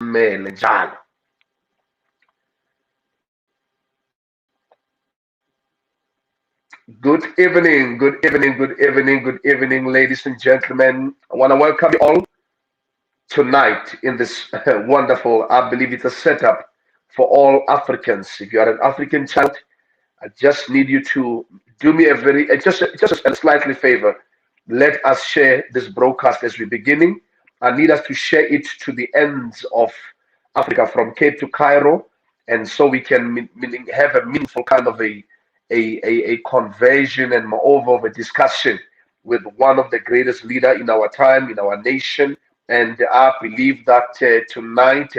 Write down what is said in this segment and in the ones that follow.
Simele njalo. Good evening, good evening, good evening, good evening, ladies and gentlemen. I want to welcome you all tonight in this wonderful, I believe it's a setup for all Africans. If you are an African child, I just need you to do me a very, just a slightly favor. Let us share this broadcast as we're beginning. I need us to share it to the ends of Africa, from Cape to Cairo, and so we can meaning have a meaningful kind of a conversion and moreover of a discussion with one of the greatest leader in our time, in our nation. And I believe that tonight,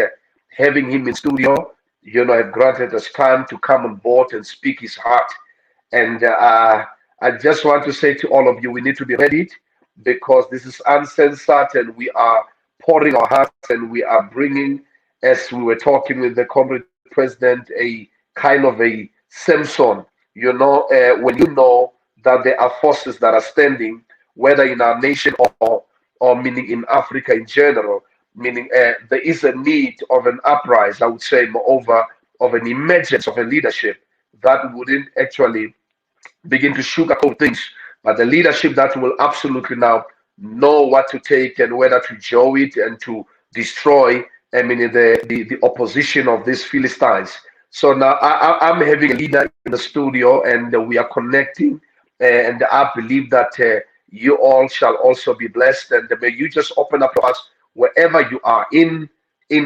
having him in studio, have granted us time to come on board and speak his heart. And I just want to say to all of you, we need to be ready because this is uncensored and we are pouring our hearts and we are bringing, as we were talking with the Comrade President, a kind of a Samson. When you know that there are forces that are standing, whether in our nation or meaning in Africa in general, meaning there is a need of an uprising, I would say, moreover, of an emergence of a leadership that wouldn't actually begin to sugarcoat things, but the leadership that will absolutely now know what to take and whether to jow it and to destroy, I mean, the opposition of these Philistines. So now I'm having a leader in the studio and we are connecting, and I believe that you all shall also be blessed. And may you just open up your hearts wherever you are in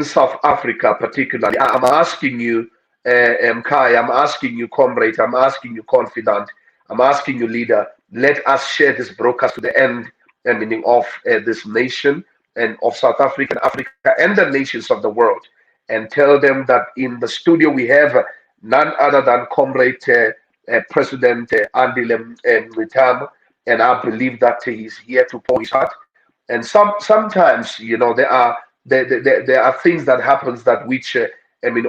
South Africa, particularly. I'm asking you, Kai, I'm asking you, Comrade, I'm asking you, Confidant, I'm asking you, leader, let us share this broadcast to the end, meaning of this nation and of South Africa and the nations of the world, and tell them that in the studio we have none other than Comrade President Andile Mngxitama, and I believe that he's here to pour his heart. And sometimes, there are things that happens that which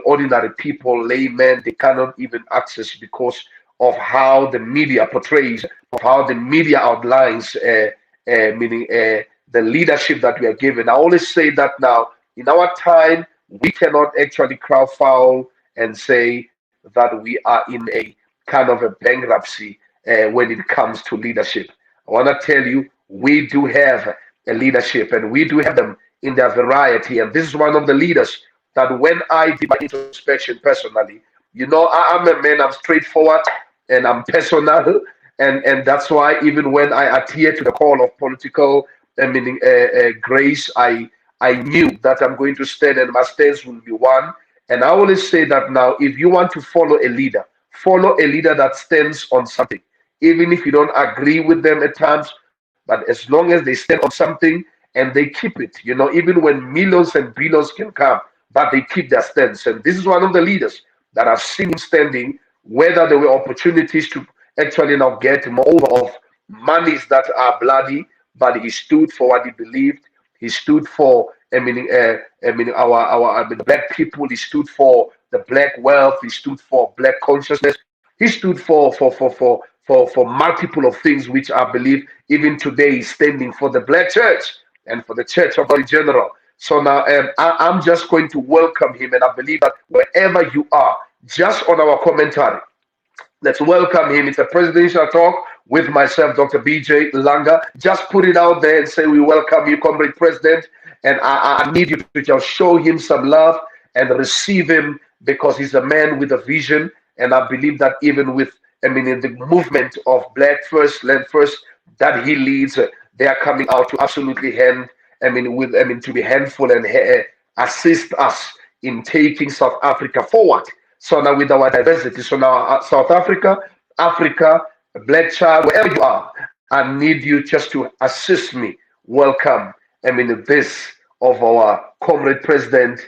ordinary people, laymen, they cannot even access because of how the media portrays, of how the media outlines, meaning the leadership that we are given. I always say that now, in our time, we cannot actually crowd foul and say that we are in a kind of a bankruptcy when it comes to leadership. I want to tell you, we do have a leadership and we do have them in their variety. And this is one of the leaders that when I did my introspection personally, I'm a man, I'm straightforward and I'm personal. And that's why even when I adhere to the call of political meaning grace, I knew that I'm going to stand and my stance will be one. And I always say that now, if you want to follow a leader that stands on something, even if you don't agree with them at times, but as long as they stand on something and they keep it, even when millions and billions can come, but they keep their stance. And this is one of the leaders that I've seen him standing, whether there were opportunities to actually now get more of monies that are bloody, but he stood for what he believed. He stood for, our the black people. He stood for the black wealth. He stood for black consciousness. He stood for multiple of things, which I believe even today is standing for the black church and for the church of God in general. So now I'm just going to welcome him, and I believe that wherever you are, just on our commentary, let's welcome him. It's a presidential talk with myself, Dr. BJ Langa. Just put it out there and say we welcome you, Comrade President. And I need you to just show him some love and receive him because he's a man with a vision. And I believe that even with, in the movement of Black First, Land First that he leads, they are coming out to absolutely to be handful and assist us in taking South Africa forward. So now with our diversity, so now South Africa, Black child, wherever you are, I need you just to assist me. Welcome, this of our Comrade President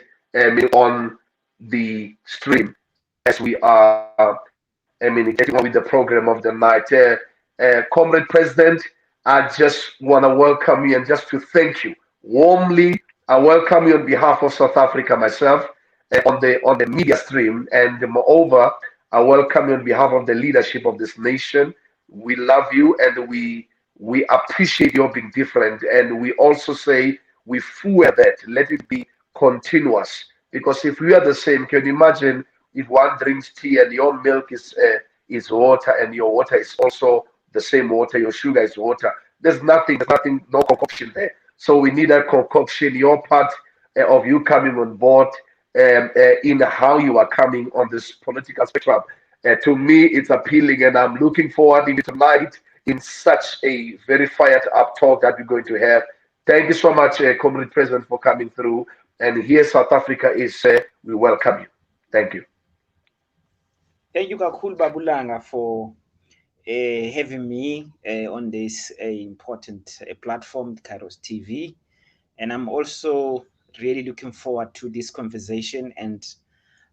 on the stream as we are, getting on with the program of the night. Comrade President, I just want to welcome you and just to thank you warmly. I welcome you on behalf of South Africa myself on the media stream, and moreover, I welcome you on behalf of the leadership of this nation. We love you and we appreciate your being different, and we also say we fuel that. Let it be continuous. Because if we are the same, can you imagine if one drinks tea and your milk is water and your water is also the same water, your sugar is water. There's nothing, no concoction there. So we need a concoction. Your part of you coming on board in how you are coming on this political spectrum. To me, it's appealing, and I'm looking forward even tonight in such a very fired up talk that we're going to have. Thank you so much, Comrade President, for coming through. And here, South Africa is, we welcome you. Thank you. Thank you, Kakul Babulanga, for having me on this important platform, Kairos TV. And I'm also really looking forward to this conversation. And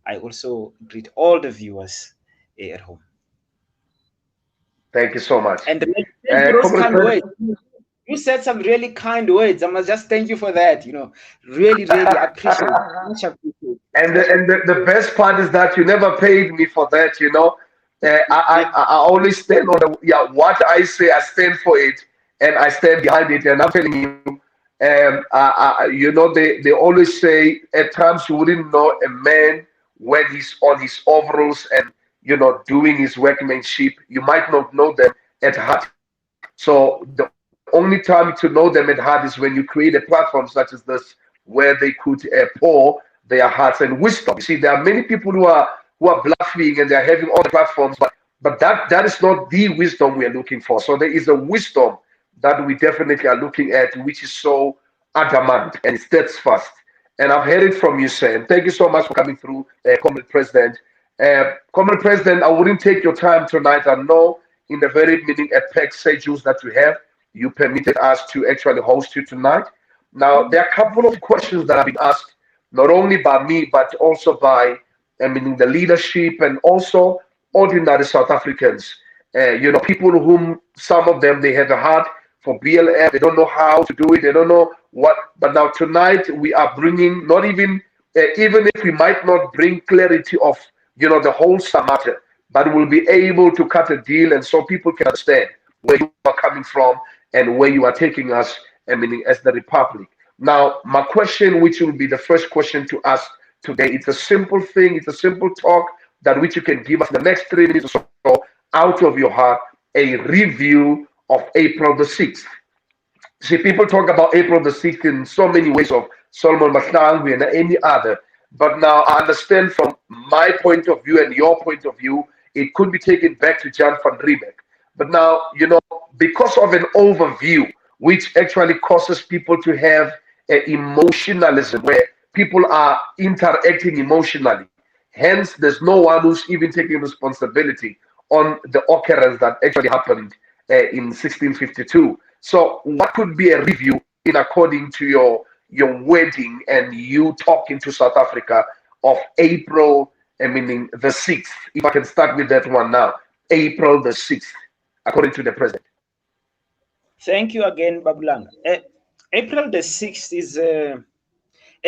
I also greet all the viewers at home. Thank you so much. And those kind words. You said some really kind words. I must just thank you for that. Really, really appreciate it. Much appreciate. And the best part is that you never paid me for that. I only stand on what I say. I stand for it, and I stand behind it. And I'm telling you, they always say at times you wouldn't know a man when he's on his overalls and doing his workmanship. You might not know them at heart. So the only time to know them at heart is when you create a platform such as this, where they could pour their hearts and wisdom. You see, there are many people who are bluffing and they are having all the platforms, but that is not the wisdom we are looking for. So there is a wisdom that we definitely are looking at, which is so adamant and steadfast. And I've heard it from you, Sam. Thank you so much for coming through, Comrade President. Comrade President, I wouldn't take your time tonight. I know in the very beginning at PEC schedules that we have, you permitted us to actually host you tonight. Now, there are a couple of questions that have been asked, not only by me, but also by the leadership and also ordinary South Africans. People whom some of them, they have a heart for BLF. They don't know how to do it. They don't know what. But now tonight we are bringing, not even if we might not bring clarity of, the whole matter, but we'll be able to cut a deal and so people can understand where you are coming from and where you are taking us, as the Republic. Now, my question, which will be the first question to ask today, it's a simple thing, it's a simple talk that which you can give us in the next 3 minutes or so, out of your heart, a review of April the 6th. See, people talk about April the 6th in so many ways of Solomon Mahlangu and any other. But now I understand from my point of view and your point of view, it could be taken back to Jan van Riebeck. But now, because of an overview, which actually causes people to have emotionalism, where people are interacting emotionally. Hence, there's no one who's even taking responsibility on the occurrence that actually happened in 1652. So what could be a review in according to your wedding and you talking to South Africa of April, the 6th? If I can start with that one now, April the 6th, according to the president. Thank you again, Babulanga. April the 6th is a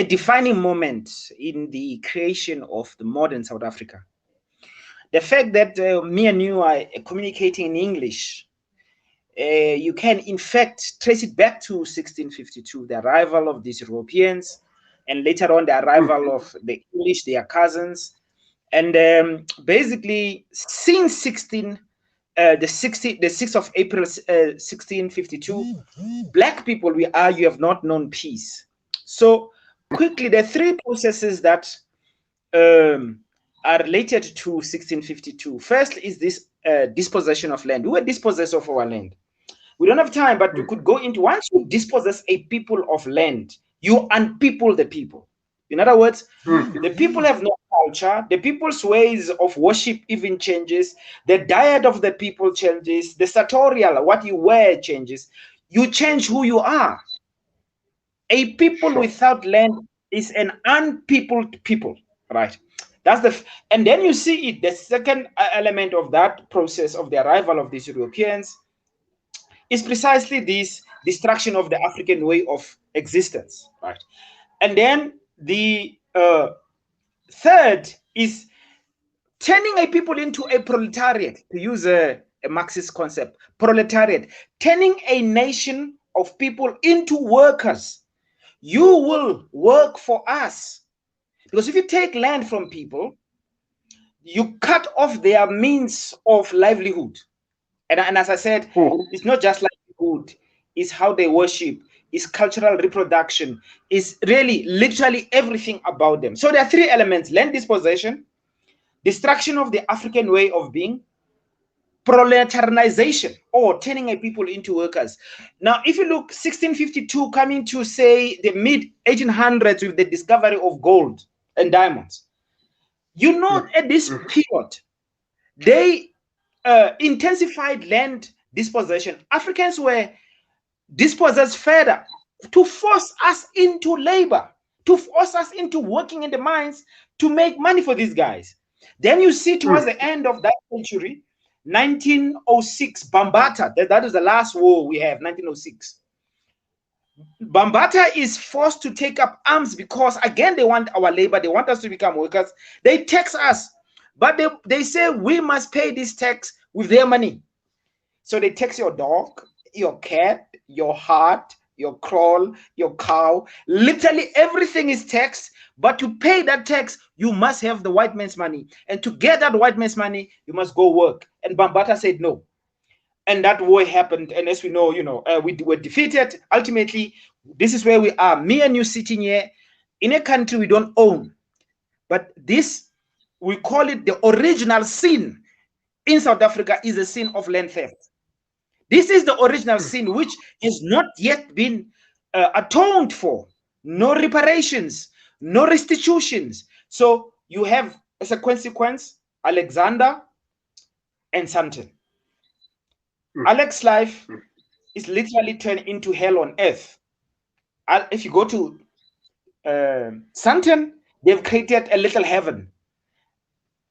defining moment in the creation of the modern South Africa. The fact that me and you are communicating in English, you can in fact trace it back to 1652, the arrival of these Europeans, and later on the arrival of the English, their cousins. And basically, since the 6th of April 1652, Black people, we argue, have not known peace. So quickly, there are three processes that are related to 1652. First is this dispossession of land. We were dispossessed of our land. We don't have time, but we could go into, once you dispossess a people of land, you unpeople the people. In other words, the people have no culture, the people's ways of worship even changes, the diet of the people changes, the sartorial, what you wear changes. You change who you are. A people without land is an unpeopled people, right? That's and then you see it, the second element of that process of the arrival of these Europeans is precisely this destruction of the African way of existence, right? And then the third is turning a people into a proletariat, to use a Marxist concept, proletariat, turning a nation of people into workers. you will work for us. Because if you take land from people, you cut off their means of livelihood. And as I said, it's not just livelihood, it's how they worship, it's cultural reproduction, it's really literally everything about them. So there are three elements: land dispossession, destruction of the African way of being, proletarianization, or turning a people into workers. Now, if you look 1652 coming to say the mid 1800s with the discovery of gold and diamonds, you know, at this period, they intensified land dispossession. Africans were dispossessed further to force us into labor, to force us into working in the mines to make money for these guys. Then you see towards the end of that century, 1906, Bambata, that is the last war we have, 1906. Bambata is forced to take up arms because, again, they want our labor, they want us to become workers. They tax us, but they say we must pay this tax with their money. So they tax your dog, your cat, your heart, your crawl, your cow. Literally everything is taxed, but to pay that tax, you must have the white man's money. And to get that white man's money, you must go work. And Bambata said no. And that war happened. And as we know, we were defeated. Ultimately, this is where we are. Me and you sitting here in a country we don't own. But this, we call it the original sin in South Africa, is the sin of land theft. This is the original sin which has not yet been atoned for. No reparations, no restitutions. So you have, as a consequence, Alexander and Sandton. Alex's life is literally turned into hell on earth. If you go to Sandton, they've created a little heaven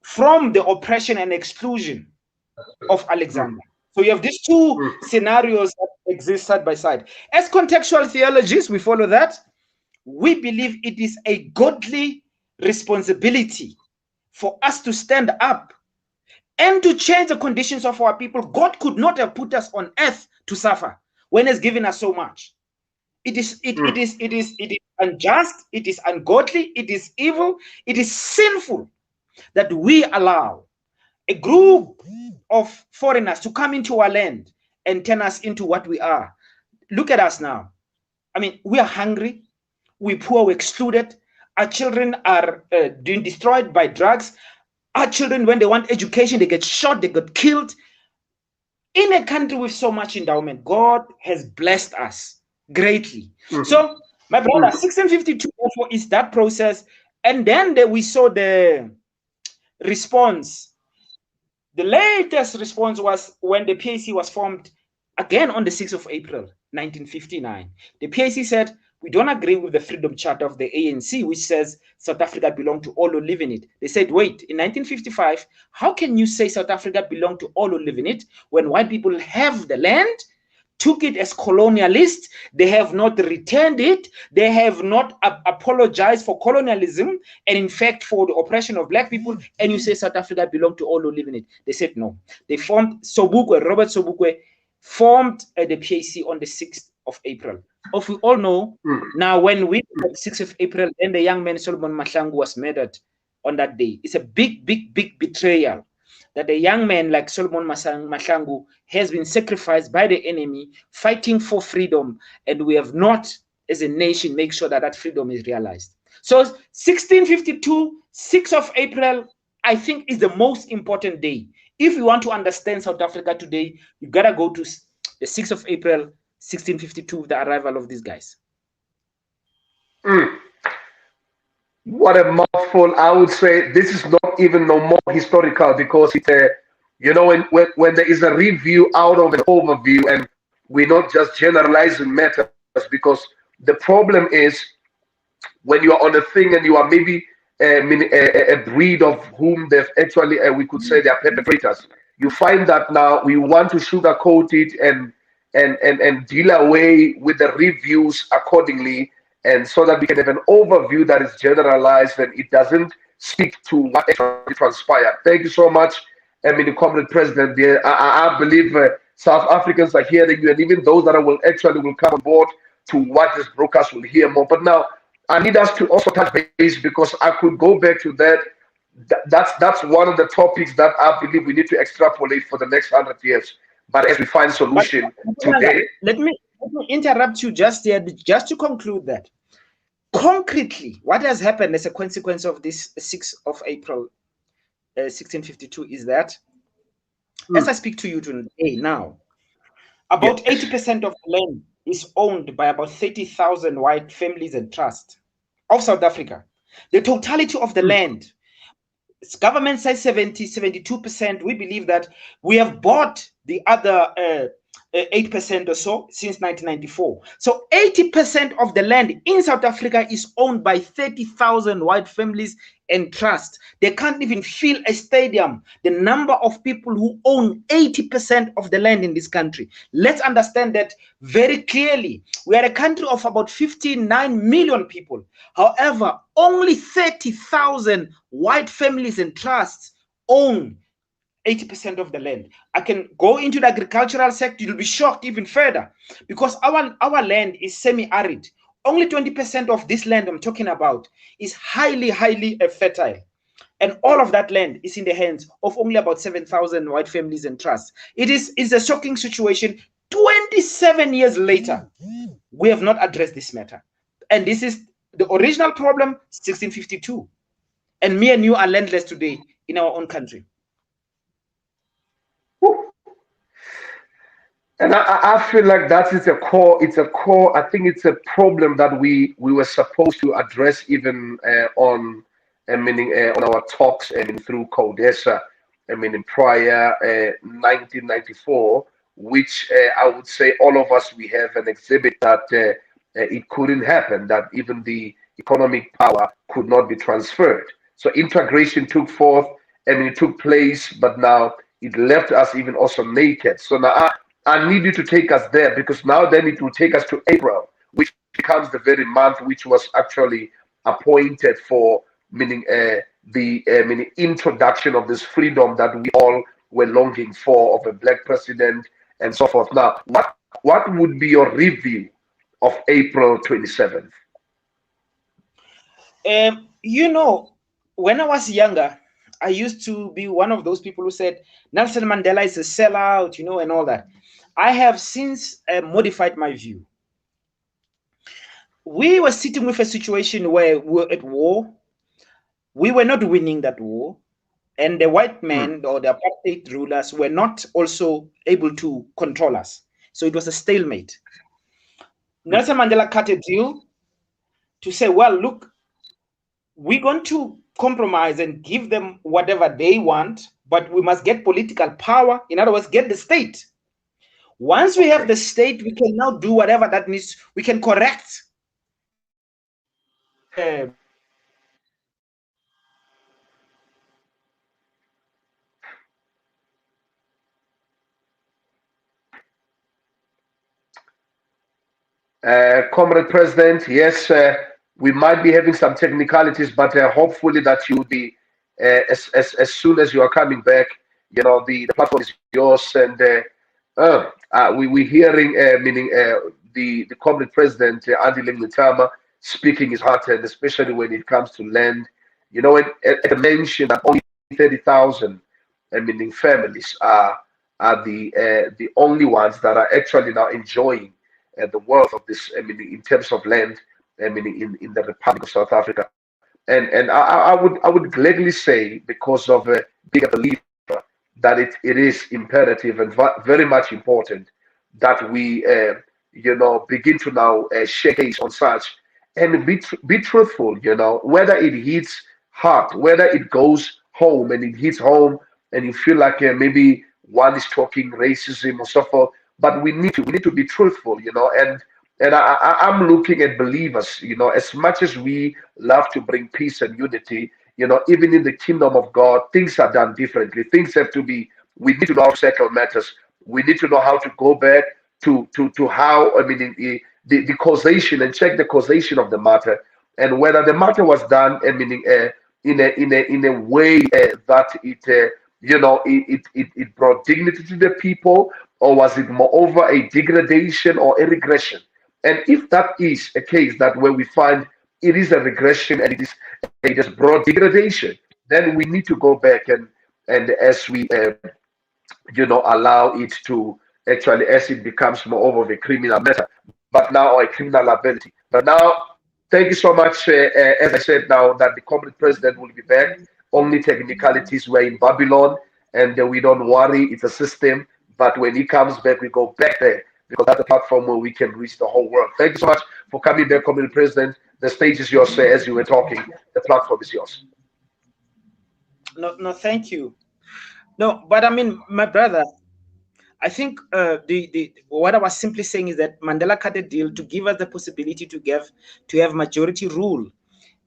from the oppression and exclusion of Alexander. So you have these two scenarios that exist side by side. As contextual theologists, we follow that. We believe it is a godly responsibility for us to stand up and to change the conditions of our people. God could not have put us on earth to suffer when He's given us so much. It is unjust, it is ungodly, it is evil, it is sinful that we allow a group of foreigners to come into our land and turn us into what we are. Look at us now. I mean, we are hungry, we're poor, we're excluded. Our children are being destroyed by drugs. Our children, when they want education, they get shot, they get killed. In a country with so much endowment, God has blessed us greatly. So, my brother, 1652 therefore is that process. And then we saw the response. The latest response was when the PAC was formed again on the 6th of April, 1959. The PAC said, we don't agree with the Freedom Charter of the ANC, which says South Africa belongs to all who live in it. They said, wait, in 1955, how can you say South Africa belongs to all who live in it when white people have the land, took it as colonialists, they have not returned it, they have not apologized for colonialism, and in fact for the oppression of black people, and you say South Africa belongs to all who live in it. They said no. They formed Robert Sobukwe formed the PAC on the 6th of April. If we all know, now when we the 6th of April, then the young man Solomon Mahlangu was murdered on that day. It's a big betrayal that a young man like Solomon Mahlangu has been sacrificed by the enemy fighting for freedom, and we have not, as a nation, make sure that that freedom is realized. So 1652, 6th of April, I think is the most important day. If you want to understand South Africa today, you gotta go to the 6th of April, 1652, the arrival of these guys. What a mouthful. I would say this is not even no more historical, because it's when there is a review out of an overview, and we're not just generalizing matters, because the problem is when you are on a thing and you are maybe a breed of whom they've actually, we could say they are perpetrators. You find that now we want to sugarcoat it and deal away with the reviews accordingly, and so that we can have an overview that is generalized and it doesn't speak to what actually transpired. Thank you so much, Comrade President. I believe South Africans are hearing you, and even those that will come on board to what these brokers will hear more. But now I need us to also touch base, because I could go back to that. That's one of the topics that I believe we need to extrapolate for the next 100 years. But as we find But solution today, let me interrupt you just here, just to conclude that concretely, what has happened as a consequence of this 6th of April, 1652, is that as I speak to you today now, about 80% of the land is owned by about 30,000 white families and trusts of South Africa. The totality of the land, government says 72%. We believe that we have bought the other 8% or so since 1994. So 80% of the land in South Africa is owned by 30,000 white families and trusts. They can't even fill a stadium. The number of people who own 80% of the land in this country. Let's understand that very clearly. We are a country of about 59 million people. However, only 30,000 white families and trusts own 80% of the land. I can go into the agricultural sector. You'll be shocked even further, because our land is semi-arid. Only 20% of this land I'm talking about is highly fertile, and all of that land is in the hands of only about 7,000 white families and trusts. It's a shocking situation. 27 years later, we have not addressed this matter, and this is the original problem, 1652, and me and you are landless today in our own country. And I feel like that is a core. It's a core. I think it's a problem that we were supposed to address even on, on our talks and through Codesa. In prior 1994, which I would say all of us, we have an exhibit that it couldn't happen. That even the economic power could not be transferred. So integration took forth. It took place, but now it left us even also naked. So now I need you to take us there, because now then it will take us to April, which becomes the very month which was actually appointed for, the introduction of this freedom that we all were longing for, of a black president and so forth. Now, what would be your review of April 27th? When I was younger, I used to be one of those people who said Nelson Mandela is a sellout, and all that. I have since modified my view. We were sitting with a situation where we were at war. We were not winning that war. And the white men or the apartheid rulers were not also able to control us. So it was a stalemate. Nelson Mandela cut a deal to say, well, look, we're going to compromise and give them whatever they want, but we must get political power. In other words, get the state. Once we have the state, we can now do whatever that needs. We can correct. Comrade President, yes, we might be having some technicalities, but hopefully that you will be, as soon as you are coming back, the platform is yours. And we're hearing, the Comrade President, Andile Mngxitama, speaking his heart, and especially when it comes to land. At the mention that only 30,000, families are the only ones that are actually now enjoying the wealth of this, in terms of land, in the Republic of South Africa. And I would gladly say, because of being a believer, that it is imperative and very much important that we, begin to now shake hands on such, and be truthful, whether it hits hard, whether it goes home and it hits home, and you feel like maybe one is talking racism or so forth. But we need to be truthful, and I'm looking at believers, as much as we love to bring peace and unity, even in the kingdom of God, things are done differently. Things have to be, we need to know how to settle matters. We need to know how to go back to how, the causation, and check the causation of the matter, and whether the matter was done, in a way that it brought dignity to the people, or was it moreover a degradation or a regression? And if that is a case that where we find it is a regression and it is a just broad degradation, then we need to go back and as we allow it to actually, as it becomes more of a criminal matter, but now a criminal liability. But now, thank you so much. As I said, now that the Comrade president will be back, only technicalities were in Babylon, and we don't worry, it's a system. But when he comes back, we go back there because that's the platform where we can reach the whole world. Thank you so much for coming back, Comrade president. The stage is yours, sir. As you were talking, the platform is yours. No, thank you. No, but I mean, my brother, I think what I was simply saying is that Mandela cut a deal to give us the possibility to have majority rule,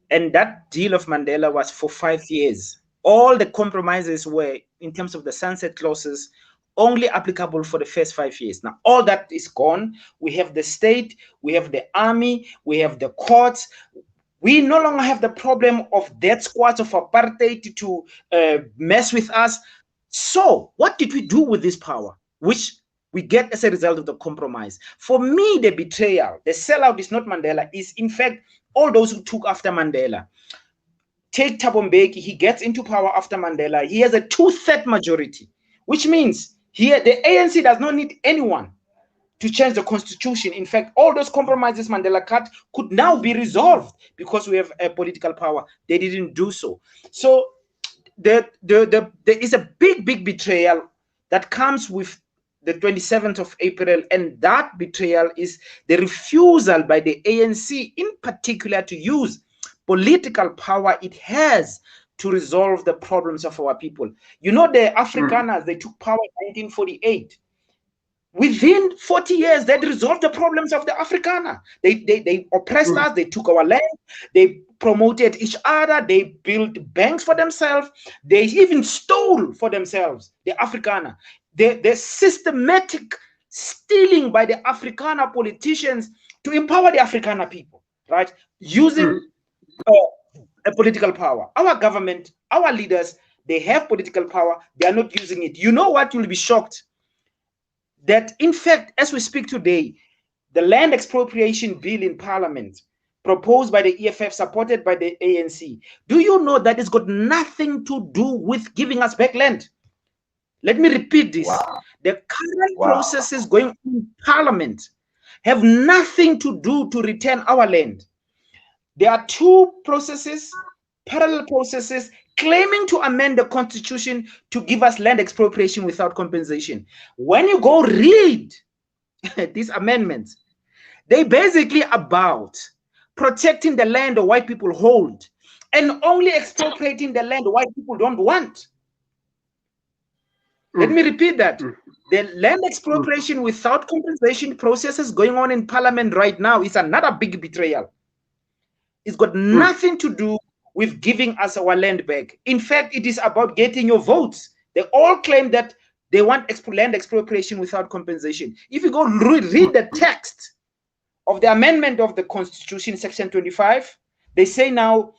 and that deal of Mandela was for 5 years. All the compromises were, in terms of the sunset clauses, only applicable for the first 5 years. Now, all that is gone. We have the state, we have the army, we have the courts. We no longer have the problem of death squads of apartheid to mess with us. So, what did we do with this power, which we get as a result of the compromise? For me, the betrayal, the sellout is not Mandela, is in fact all those who took after Mandela. Take Thabo Mbeki, he gets into power after Mandela. He has a 2/3 majority, which means here the ANC does not need anyone to change the constitution. In fact, all those compromises Mandela cut could now be resolved because we have a political power. They didn't do so. So there is a big betrayal that comes with the 27th of April, and that betrayal is the refusal by the ANC in particular to use political power it has to resolve the problems of our people. You know, the Afrikaners, they took power in 1948. Within 40 years, they resolved the problems of the Afrikaner. They oppressed us, they took our land, they promoted each other, they built banks for themselves, they even stole for themselves, the Afrikaner. The systematic stealing by the Afrikaner politicians to empower the Afrikaner people, right? Using a political power. Our government, our leaders, they have political power, they are not using it. You know what? You'll be shocked that, in fact, as we speak today, the land expropriation bill in Parliament, proposed by the EFF, supported by the ANC, do you know that it's got nothing to do with giving us back land? Let me repeat this. Wow. The current processes going on in Parliament have nothing to do to return our land. There are two processes, parallel processes, claiming to amend the constitution to give us land expropriation without compensation. When you go read these amendments, they basically about protecting the land the white people hold and only expropriating the land the white people don't want. Let me repeat that. The land expropriation without compensation processes going on in Parliament right now is another big betrayal. It's got nothing to do with giving us our land back. In fact, it is about getting your votes. They all claim that they want land expropriation without compensation. If you go read the text of the amendment of the Constitution, Section 25, they say now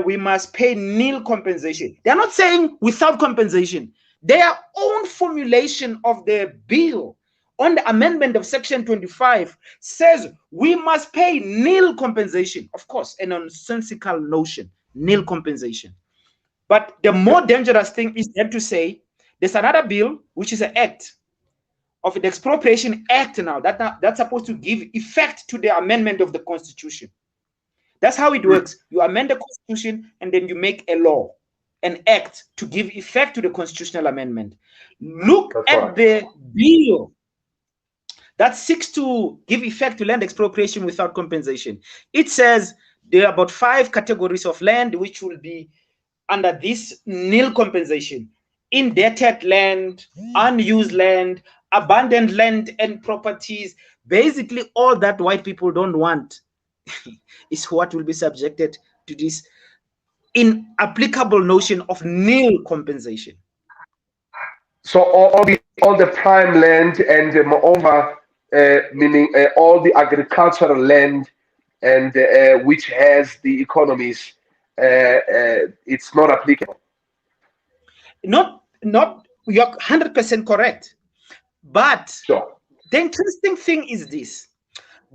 we must pay nil compensation. They're not saying without compensation. Their own formulation of the bill on the amendment of Section 25 says we must pay nil compensation. Of course, a nonsensical notion, nil compensation. But the more dangerous thing is then to say there's another bill, which is an act of the Expropriation Act now, that's supposed to give effect to the amendment of the Constitution. That's how it works. You amend the Constitution and then you make a law, an act to give effect to the constitutional amendment. Look at the bill that seeks to give effect to land expropriation without compensation. It says there are about 5 categories of land which will be under this nil compensation: indebted land, unused land, abandoned land and properties. Basically, all that white people don't want is what will be subjected to this inapplicable notion of nil compensation. So all the prime land and moreover, meaning all the agricultural land and which has the economies, it's not applicable. Not you're 100% correct. But the interesting thing is this: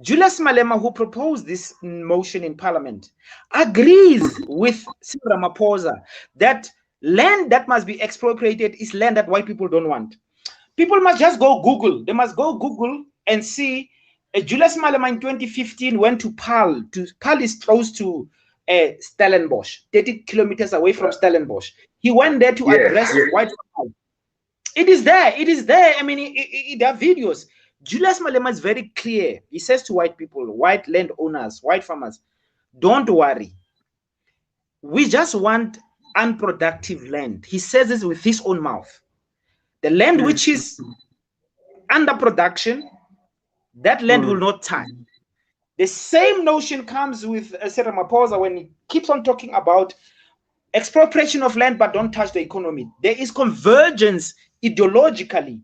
Julius Malema, who proposed this motion in Parliament, agrees with Cyril Ramaphosa that land that must be expropriated is land that white people don't want. People must just go Google. They must go Google and see Julius Malema in 2015 went to Paarl. Paarl is close to Stellenbosch, 30 kilometers away from Stellenbosch. He went there to address white people. It is there. It is there. I mean, there are videos. Julius Malema is very clear. He says to white people, white landowners, white farmers, don't worry. We just want unproductive land. He says this with his own mouth. The land which is under production, that land will not touch. The same notion comes with Cyril Ramaphosa when he keeps on talking about expropriation of land, but don't touch the economy. There is convergence ideologically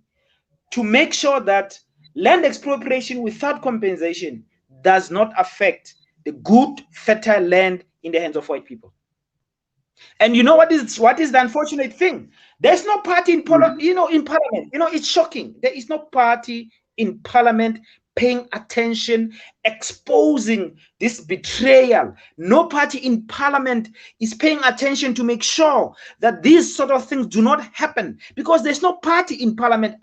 to make sure that land expropriation without compensation does not affect the good, fertile land in the hands of white people. And you know what is the unfortunate thing? There's no party in Parliament. It's shocking. There is no party in Parliament paying attention, exposing this betrayal. No party in Parliament is paying attention to make sure that these sort of things do not happen, because there's no party in Parliament.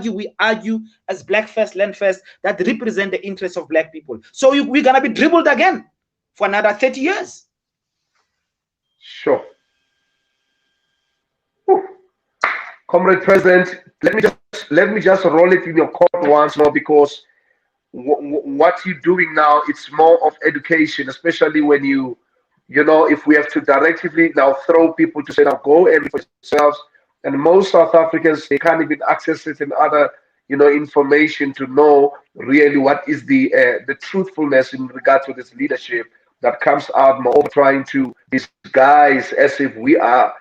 We argue as Black First, Land First, that represent the interests of Black people. So we're gonna be dribbled again for another 30 years. Sure. Whew. Comrade President, let me just roll it in your court once more, because what you're doing now, it's more of education, especially when if we have to directly now throw people to say, now go and for yourselves. And most South Africans, they can't even access it and other information to know really what is the truthfulness in regard to this leadership that comes out more trying to disguise as if we are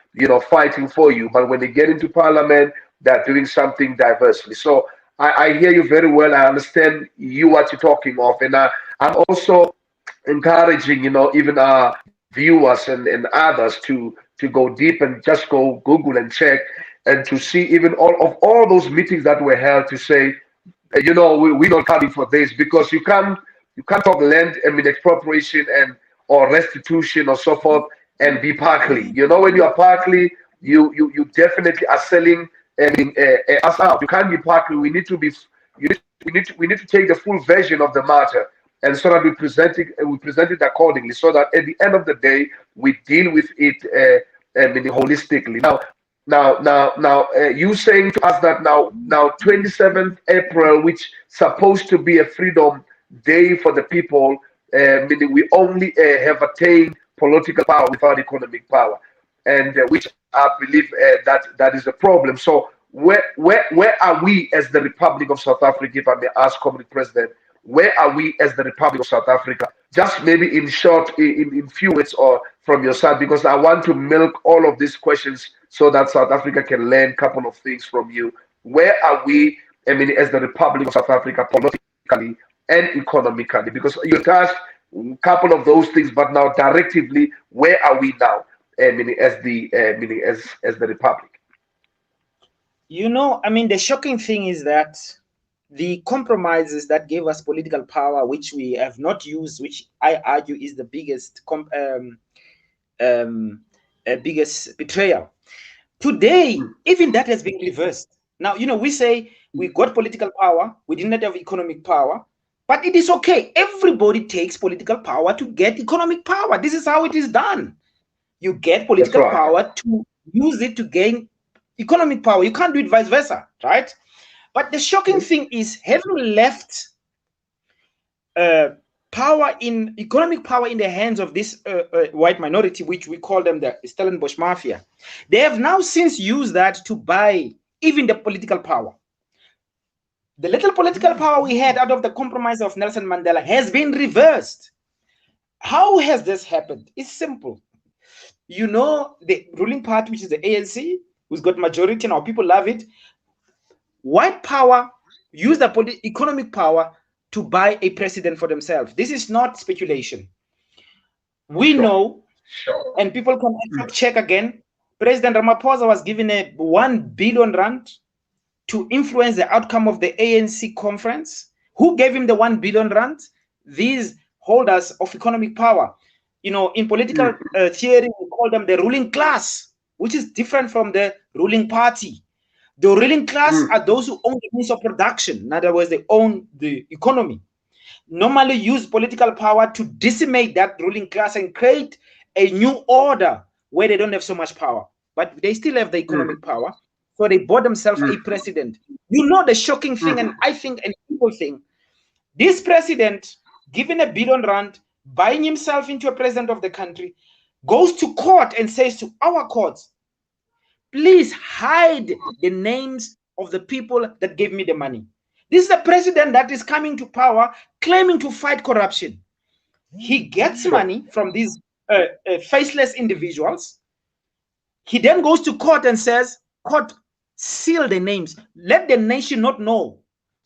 fighting for you, but when they get into Parliament, they're doing something diversely. So I hear you very well. I understand what you're talking of, and I'm also encouraging even our viewers and others to go deep and just go Google and check and to see even all those meetings that were held to say, we're not coming for this, because you can't talk land, expropriation or restitution or so forth and be partly. When you are partly, you definitely are selling us out. You can't be partly. We need to take the full version of the matter, and so that we present it accordingly, so that at the end of the day we deal with it holistically. Now, you saying to us that now 27th April, which supposed to be a freedom day for the people, meaning we only have attained political power without economic power, and which I believe that is the problem. So where are we as the Republic of South Africa, if I may ask, Comrade President, where are we as the Republic of South Africa? Just maybe in short, in few words, or from your side, because I want to milk all of these questions so that South Africa can learn a couple of things from you. Where are we, as the Republic of South Africa, politically and economically? Because you touched a couple of those things, but now directively, where are we now, as the Republic? The shocking thing is that the compromises that gave us political power, which we have not used, which I argue is the biggest betrayal. Today, even that has been reversed. Now, we say we got political power, we did not have economic power, but it is okay. Everybody takes political power to get economic power. This is how it is done. You get political power to use it to gain economic power. You can't do it vice versa, right? But the shocking thing is, having left economic power in the hands of this white minority, which we call them the Stellenbosch Mafia, they have now since used that to buy even the political power. The little political power we had out of the compromise of Nelson Mandela has been reversed. How has this happened? It's simple. The ruling party, which is the ANC, who's got majority now, people love it. White power use the economic power to buy a president for themselves. This is not speculation. We know, and people can check again, President Ramaphosa was given a 1 billion rand to influence the outcome of the ANC conference, Who gave him the 1 billion rand? These holders of economic power. You know, in political theory, we call them the ruling class, which is different from the ruling party. The ruling class are those who own the means of production. In other words, they own the economy. Normally use political power to decimate that ruling class and create a new order where they don't have so much power, but they still have the economic power. So they bought themselves a president. You know the shocking thing, and I think and people think, this president, given a billion rand, buying himself into a president of the country, goes to court and says to our courts, please hide the names of the people that gave me the money. This is a president that is coming to power claiming to fight corruption. He gets money from these faceless individuals. He then goes to court and says, court, seal the names. Let the nation not know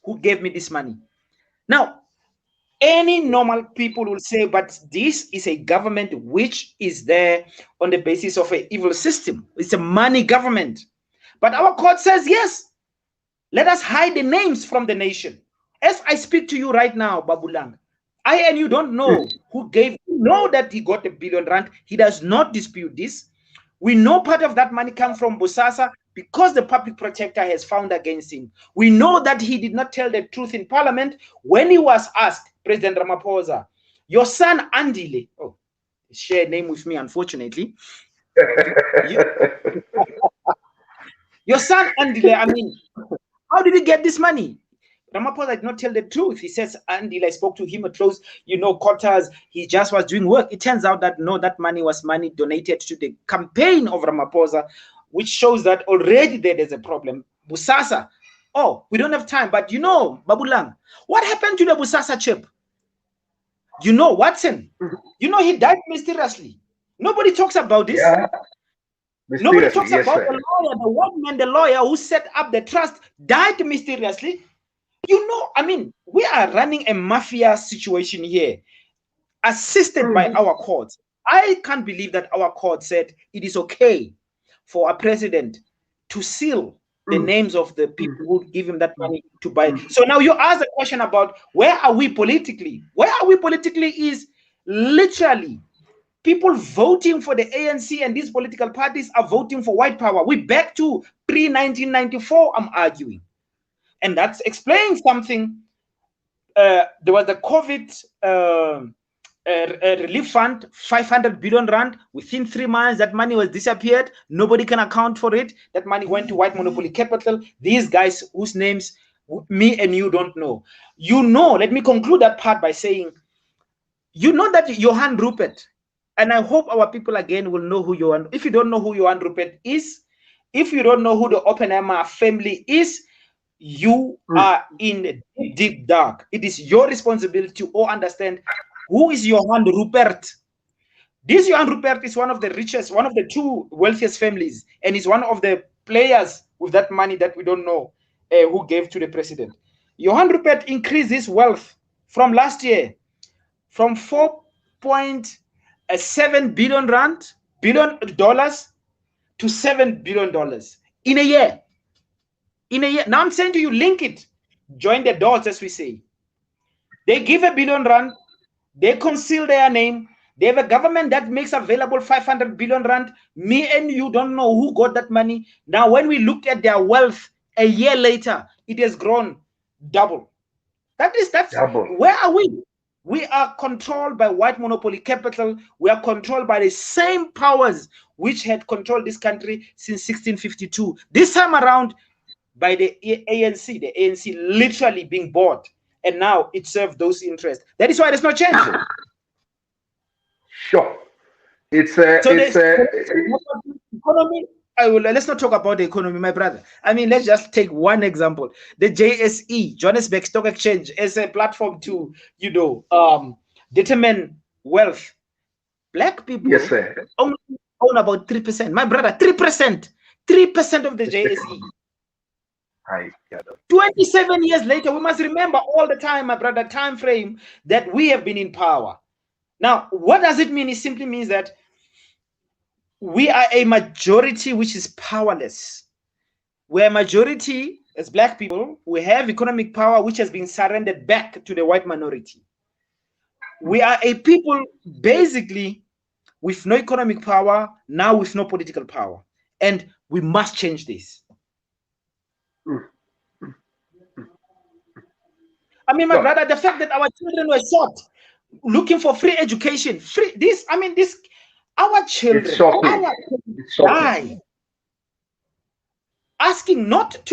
who gave me this money. Now, any normal people will say, but this is a government which is there on the basis of an evil system. It's a money government. But our court says, yes, let us hide the names from the nation. As I speak to you right now, Babulang, I and you don't know who gave, know that he got $1 billion. He does not dispute this. We know part of that money comes from Bosasa because the public protector has found against him. We know that he did not tell the truth in parliament when he was asked, President Ramaphosa, your son Andile, oh, share a name with me, unfortunately. Your son Andile, I mean, how did he get this money? Ramaphosa did not tell the truth. He says, Andile, I spoke to him at close, quarters. He just was doing work. It turns out that no, that money was money donated to the campaign of Ramaphosa, which shows that already there's a problem. Busasa, oh, we don't have time, but Babulang, what happened to the Busasa chip? Watson, he died mysteriously. Nobody talks about this. Yeah. Nobody talks about the lawyer, the one man, the lawyer who set up the trust died mysteriously. I mean, we are running a mafia situation here, assisted by our courts. I can't believe that our court said it is okay for a president to seal the names of the people who give him that money to buy. So now you ask the question about where are we politically? Where are we politically is literally people voting for the ANC, and these political parties are voting for white power. We back to pre-1994, I'm arguing. And that explains something. There was the COVID relief fund, 500 billion rand. Within 3 months, that money was disappeared. Nobody can account for it. That money went to white monopoly capital. These guys whose names me and you don't know. Let me conclude that part by saying, that Johan Rupert, and I hope our people again will know who Johan. If you don't know who Johan Rupert is, if you don't know who the Oppenheimer family is, you are in deep dark. It is your responsibility to all understand who is Johan Rupert. This Johan Rupert is one of the richest, one of the 2 wealthiest families, and is one of the players with that money that we don't know who gave to the president. Johan Rupert increased his wealth from last year from $4.7 billion to $7 billion in a year. Now I'm saying to you, link it, join the dots, as we say. They give $1 billion rand, they conceal their name, they have a government that makes available 500 billion rand. Me and you don't know who got that money. Now, when we looked at their wealth a year later, it has grown double. That's double. Where are we? We are controlled by white monopoly capital. We are controlled by the same powers which had controlled this country since 1652. This time around, by the ANC literally being bought, and now it serves those interests. That is why there's no change. Sure, economy. Let's not talk about the economy, my brother. I mean, let's just take one example: the JSE, Johannesburg Stock Exchange, as a platform to determine wealth. Black people only own about 3%. My brother, 3%, 3% of the JSE. 27 years later, we must remember all the time, my brother, time frame that we have been in power. Now, what does it mean? It simply means that we are a majority which is powerless. We're a majority as black people, we have economic power which has been surrendered back to the white minority. We are a people basically with no economic power, now with no political power. And we must change this. I mean, my brother, the fact that our children were shot looking for free education, our children die, asking not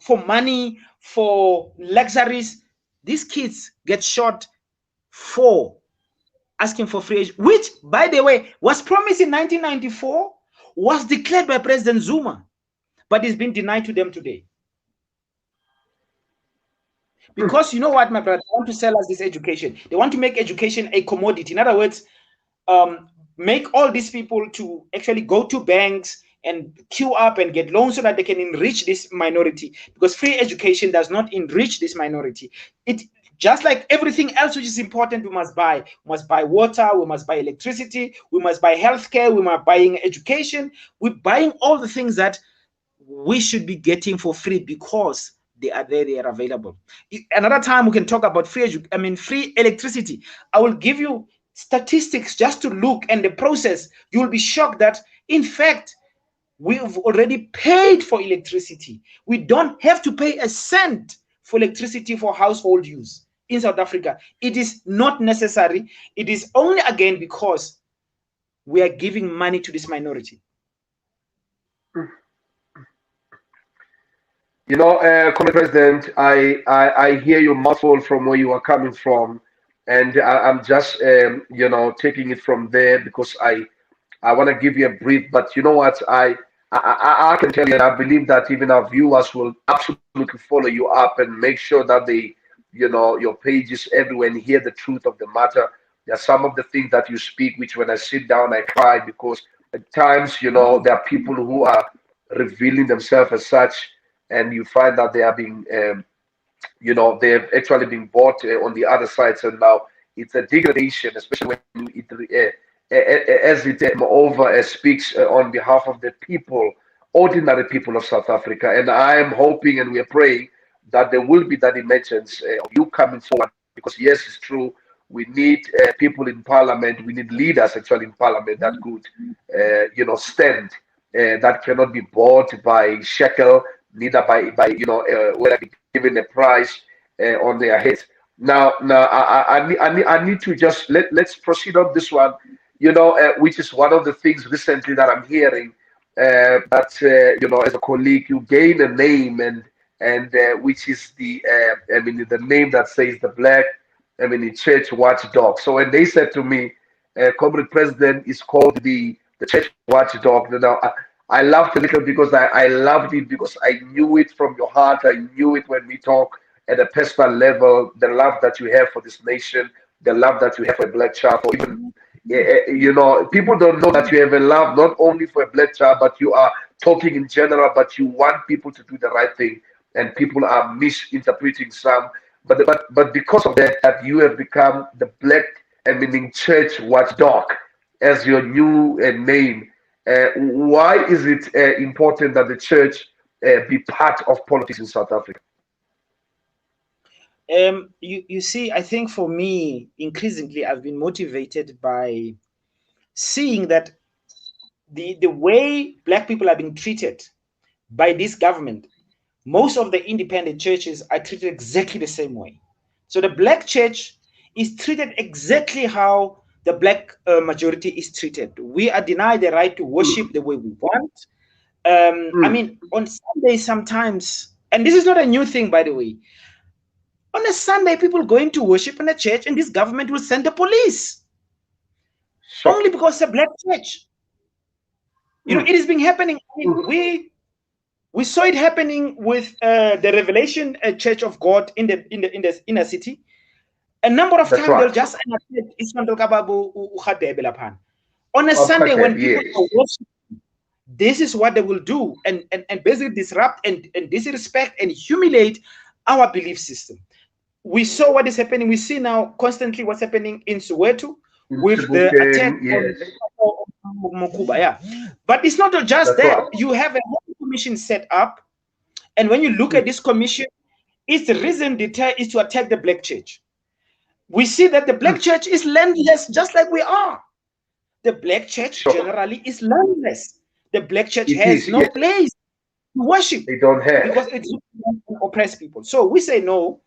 for money, for luxuries. These kids get shot for asking for free education, which, by the way, was promised in 1994, was declared by President Zuma, but it's been denied to them today. Because you know what, my brother, they want to sell us this education. They want to make education a commodity. In other words, make all these people to actually go to banks and queue up and get loans so that they can enrich this minority. Because free education does not enrich this minority. It just like everything else which is important, we must buy. We must buy water, we must buy electricity, we must buy healthcare, we must buying education. We're buying all the things that we should be getting for free because they are there, they are available. Another time we can talk about free electricity. I will give you statistics just to look and the process. You will be shocked that, in fact, we've already paid for electricity. We don't have to pay a cent for electricity for household use in South Africa. It is not necessary. It is only, again, because we are giving money to this minority. You know, Comrade President, I hear your mouthful from where you are coming from, and I'm just taking it from there because I want to give you a brief. But you know what, I can tell you, and I believe that even our viewers will absolutely follow you up and make sure that they, your pages everywhere and hear the truth of the matter. There are some of the things that you speak, which when I sit down, I cry because at times, there are people who are revealing themselves as such, and you find that they are being, they've actually been bought on the other side. So now it's a degradation, especially when it moreover speaks on behalf of the people, ordinary people of South Africa. And I am hoping and we are praying that there will be that emergence of you coming forward, because yes, it's true. We need people in parliament. We need leaders actually in parliament that could, stand, that cannot be bought by shekel, neither by whether be given a price on their heads. Now, I need to just let's proceed on this one. Which is one of the things recently that I'm hearing that as a colleague, you gain a name and which is the name that says the Black Church Watchdog. So when they said to me, Comrade President is called the Church Watchdog, I laughed a little because I loved it because I knew it from your heart. I knew it when we talk at a personal level, the love that you have for this nation, the love that you have for a black child, or even, people don't know that you have a love not only for a black child, but you are talking in general, but you want people to do the right thing, and people are misinterpreting some. But because of that you have become the Black Church Watchdog as your new name. Why is it important that the church be part of politics in South Africa? You see, I think for me, increasingly, I've been motivated by seeing that the way Black people are being treated by this government, most of the independent churches are treated exactly the same way. So the Black church is treated exactly how the Black majority is treated. We are denied the right to worship the way we want. I mean, on Sunday sometimes, and this is not a new thing, by the way, on a Sunday, people going to worship in a church and this government will send the police. Sure. Only because it's a Black church. It has been happening. I mean, we saw it happening with the Revelation Church of God in the inner city. A number of times they'll just on a Sunday when people are worshiping, this is what they will do and basically disrupt and disrespect and humiliate our belief system. We saw what is happening. We see now constantly what's happening in Soweto with the attack on Mokuba. Yeah, but it's not just that. You have a commission set up, And when you look at this commission, its reason is to attack the black church. We see that the black church is landless, just like we are. The black church generally is landless. The black church has no place to worship. They don't have. Because it's oppressed people. So we say no.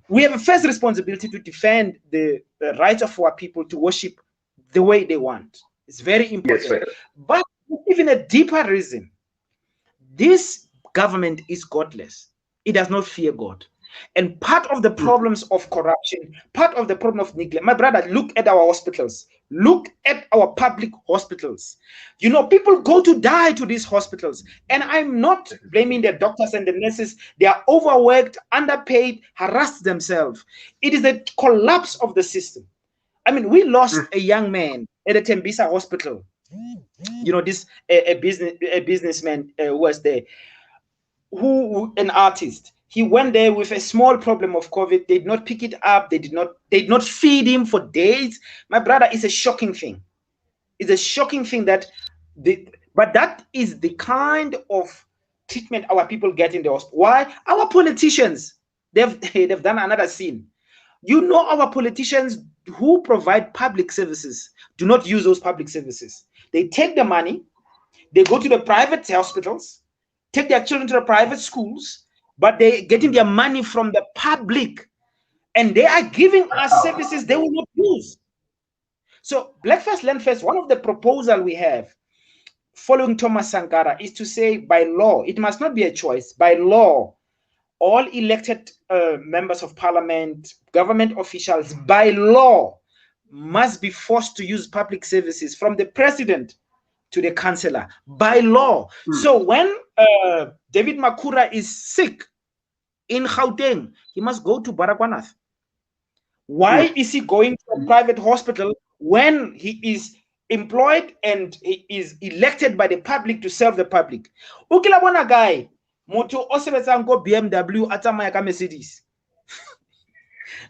We have a first responsibility to defend the rights of our people to worship the way they want. It's very important. Yes, but even a deeper reason, this government is godless. It does not fear God. And part of the problems of corruption, part of the problem of neglect, my brother, look at our hospitals. Look at our public hospitals. You know, people go to die to these hospitals. And I'm not blaming the doctors and the nurses. They are overworked, underpaid, harassed themselves. It is a collapse of the system. I mean, we lost a young man at the Tembisa hospital. You know, this a businessman who was there, an artist. He went there with a small problem of COVID. They did not pick it up. They did not feed him for days. My brother, it's a shocking thing. It's a shocking thing but that is the kind of treatment our people get in the hospital. Why? Our politicians, they've done another sin. You know, our politicians who provide public services do not use those public services. They take the money, they go to the private hospitals, take their children to the private schools, but they're getting their money from the public, and they are giving us services they will not use. So Black First, Land First, one of the proposals we have following Thomas Sankara is to say by law, it must not be a choice, by law, all elected members of parliament, government officials, by law, must be forced to use public services from the president to the councillor, by law. So when David Makura is sick in Gauteng, he must go to Baragwanath. Why is he going to a private hospital when he is employed and he is elected by the public to serve the public? Ukilabona guy, moto osebetsango BMW atamaya ka Mercedes.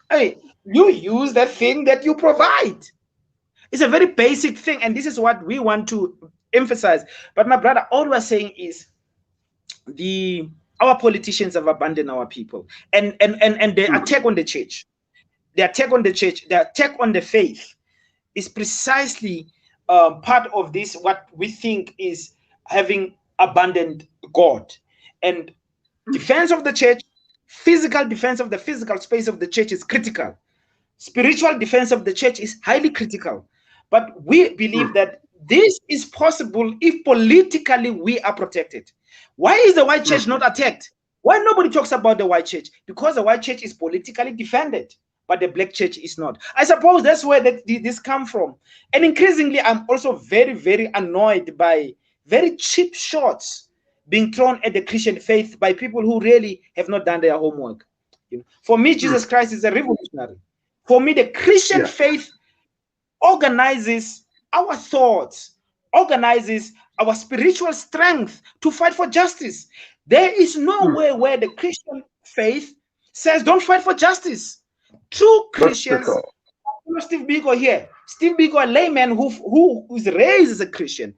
Hey, you use the thing that you provide. It's a very basic thing, and this is what we want to emphasize. But my brother, all we're saying is our politicians have abandoned our people, and the attack on the church, the attack on the church, the attack on the faith is precisely part of this, what we think is having abandoned God. And defense of the church, physical defense of the physical space of the church is critical. Spiritual defense of the church is highly critical. But we believe that this is possible if politically we are protected. Why is the white church not attacked? Why nobody talks about the white church? Because the white church is politically defended, but the black church is not. I suppose that's where this comes from. And increasingly, I'm also very, very annoyed by very cheap shots being thrown at the Christian faith by people who really have not done their homework. You know, for me, Jesus Christ is a revolutionary. For me, the Christian faith organizes our thoughts, organizes our spiritual strength to fight for justice. There is nowhere where the Christian faith says don't fight for justice. True Christians, Steve Biko here, Steve Biko, a layman who is raised as a Christian,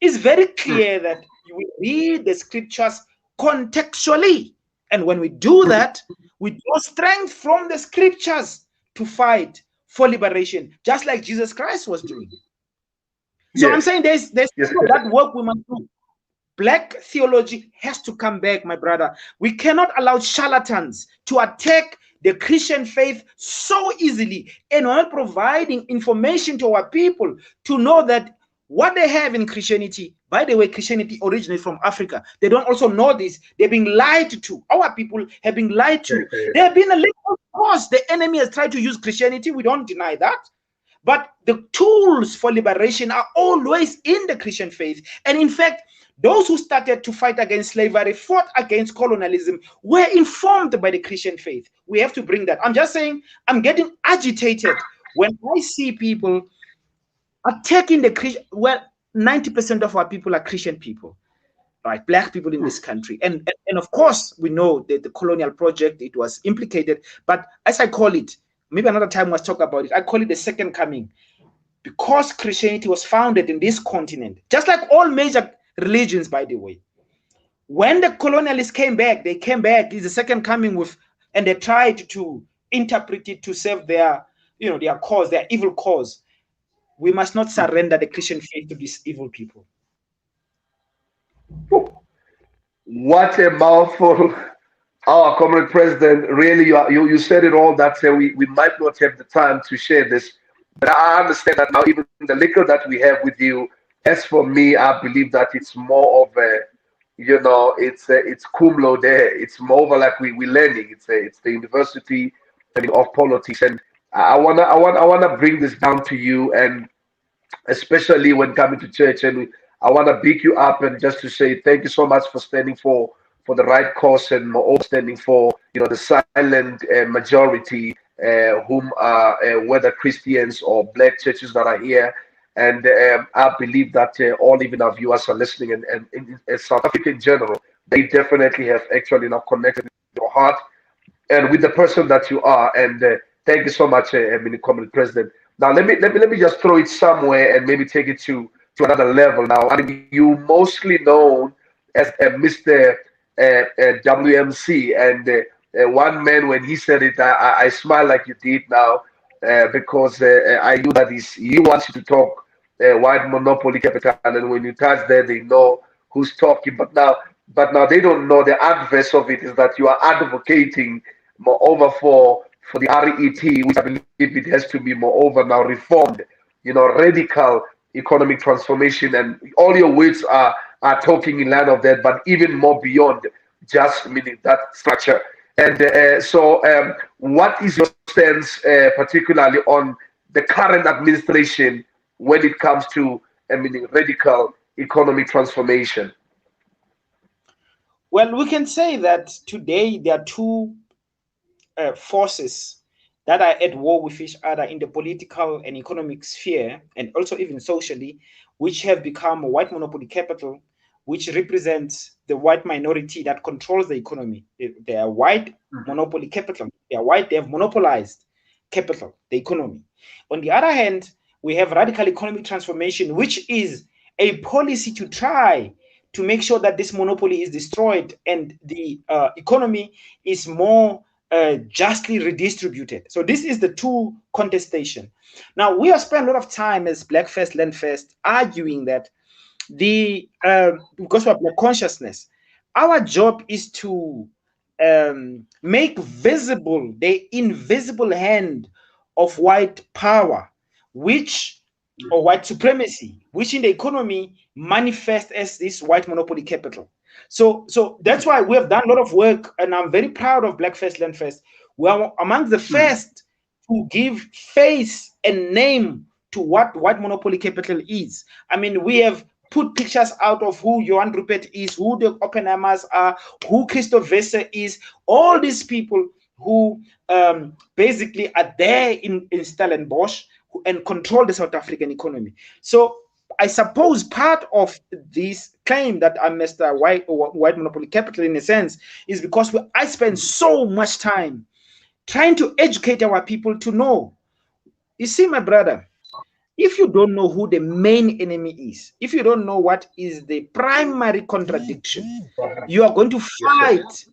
is very clear that we read the scriptures contextually. And when we do that, we draw strength from the scriptures to fight for liberation, just like Jesus Christ was doing. So I'm saying there's that work we must do. Black theology has to come back, my brother. We cannot allow charlatans to attack the Christian faith so easily, and we're not providing information to our people to know that what they have in Christianity, by the way, Christianity originates from Africa. They don't also know this. They're being lied to. Our people have been lied to. They have been a little, of course, the enemy has tried to use Christianity. We don't deny that. But the tools for liberation are always in the Christian faith. And in fact, those who started to fight against slavery, fought against colonialism, were informed by the Christian faith. We have to bring that. I'm just saying, I'm getting agitated when I see people attacking the Christian. Well, 90% of our people are Christian people, right? Black people in this country. And of course, we know that the colonial project, it was implicated. But as I call it, maybe another time we'll talk about it, I call it the second coming. Because Christianity was founded in this continent, just like all major religions, by the way. When the colonialists came back, they came back. It's the second coming with, and they tried to interpret it to serve their, their cause, their evil cause. We must not surrender the Christian faith to these evil people. What a mouthful. Our Comrade President, really, you said it all. That we might not have the time to share this, but I understand that now, even the little that we have with you, as for me, I believe that it's more of a, it's cum laude. It's more of like we learning. It's the university, of politics, and I wanna bring this down to you, and especially when coming to church. And I want to pick you up and just to say thank you so much for standing for the right cause, and more standing for the silent majority, whom are whether Christians or black churches that are here. And I believe that all even our viewers are listening, and in South Africa in general, they definitely have actually now connected with your heart and with the person that you are. And thank you so much, Comrade President. Now let me just throw it somewhere and maybe take it to another level. Now, I mean, you mostly known as Mr. WMC, and one man, when he said it, I smile like you did now, because I knew that he wants you to talk white monopoly capital, and when you touch there, they know who's talking. But now they don't know the adverse of it is that you are advocating moreover for the RET, which I believe it has to be moreover now reformed, radical economic transformation, and all your words are talking in line of that, but even more beyond just meaning that structure. And what is your stance, particularly on the current administration when it comes to meaning radical economic transformation? Well, we can say that today there are two forces that are at war with each other in the political and economic sphere, and also even socially, which have become white monopoly capital, which represents the white minority that controls the economy. They are white monopoly capital. They are white. They have monopolized capital, the economy. On the other hand, we have radical economic transformation, which is a policy to try to make sure that this monopoly is destroyed and the economy is more justly redistributed. So this is the two contestation. Now, we have spent a lot of time as Black First, Land First arguing that because of Black consciousness, our job is to make visible the invisible hand of white power, or white supremacy, which in the economy manifests as this white monopoly capital. So that's why we have done a lot of work, and I'm very proud of Black First, Land First. We are among the first to give face and name to what white monopoly capital is. I mean, we have put pictures out of who Johan Rupert is, who the Oppenheimers are, who Christoph Wesser is, all these people who basically are there in Stellenbosch and control the South African economy. So I suppose part of this claim that I'm Mr. White monopoly capital, in a sense, is because I spend so much time trying to educate our people to know. You see, my brother, if you don't know who the main enemy is, if you don't know what is the primary contradiction, you are going to fight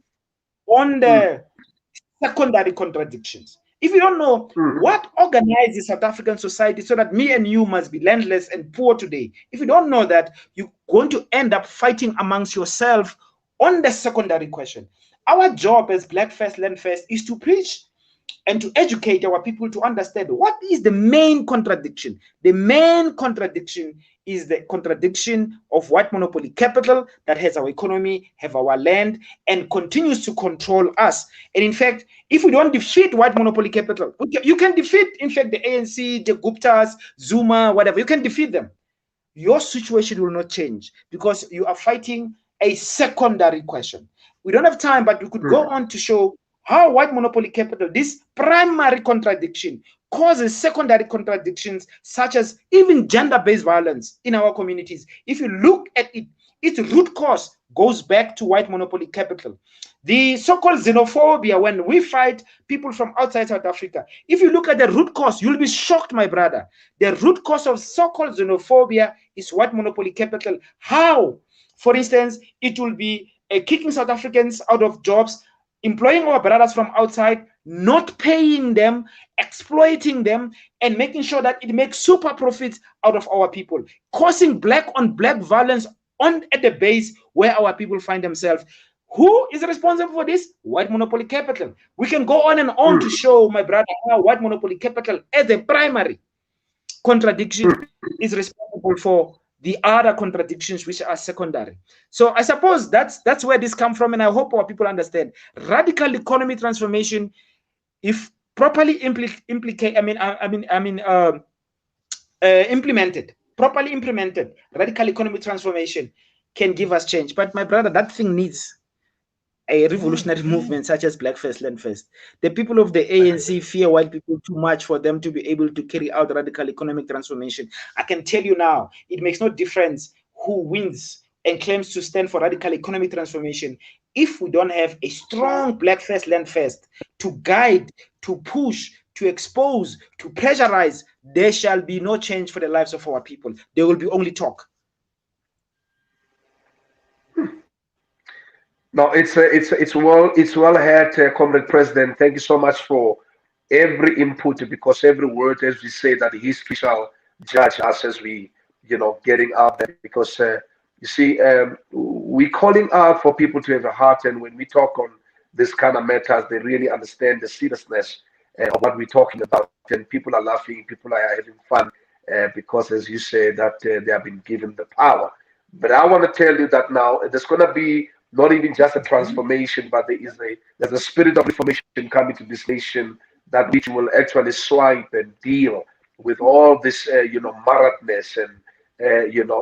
on the secondary contradictions. If you don't know what organizes South African society so that me and you must be landless and poor today, if you don't know that, you're going to end up fighting amongst yourself on the secondary question. Our job as Black First, Land First is to preach and to educate our people to understand what is the main contradiction. The main contradiction is the contradiction of white monopoly capital that has our economy, have our land, and continues to control us. And in fact, if we don't defeat white monopoly capital, you can defeat, in fact, the ANC, the Guptas, Zuma, whatever. You can defeat them. Your situation will not change because you are fighting a secondary question. We don't have time, but we could go on to show how white monopoly capital, this primary contradiction, causes secondary contradictions, such as even gender-based violence in our communities. If you look at it, its root cause goes back to white monopoly capital. The so-called xenophobia, when we fight people from outside South Africa, if you look at the root cause, you'll be shocked, my brother. The root cause of so-called xenophobia is white monopoly capital. How? For instance, it will be kicking South Africans out of jobs, employing our brothers from outside, not paying them, exploiting them, and making sure that it makes super profits out of our people, causing black on black violence at the base where our people find themselves. Who is responsible for this? White monopoly capital. We can go on and on to show, my brother, how white monopoly capital as a primary contradiction is responsible for the other contradictions which are secondary. So I suppose that's where this comes from, and I hope our people understand. Radical economy transformation, if properly properly implemented, radical economy transformation can give us change. But my brother, that thing needs a revolutionary movement such as Black First, Land First. The people of the ANC fear white people too much for them to be able to carry out radical economic transformation. I can tell you now, it makes no difference who wins and claims to stand for radical economic transformation if we don't have a strong Black First, Land First to guide, to push, to expose, to pressurize. There shall be no change for the lives of our people. There will be only talk. No, it's well had, Comrade President. Thank you so much for every input, because every word, as we say, that history shall judge us as we, getting out there. Because you see, we calling out for people to have a heart, and when we talk on this kind of matters, they really understand the seriousness of what we're talking about, and people are laughing, people are having fun, because, as you say, that they have been given the power. But I want to tell you that now there's going to be not even just a transformation, but there's a spirit of reformation coming to this nation, that which will actually swipe and deal with all this, madness and,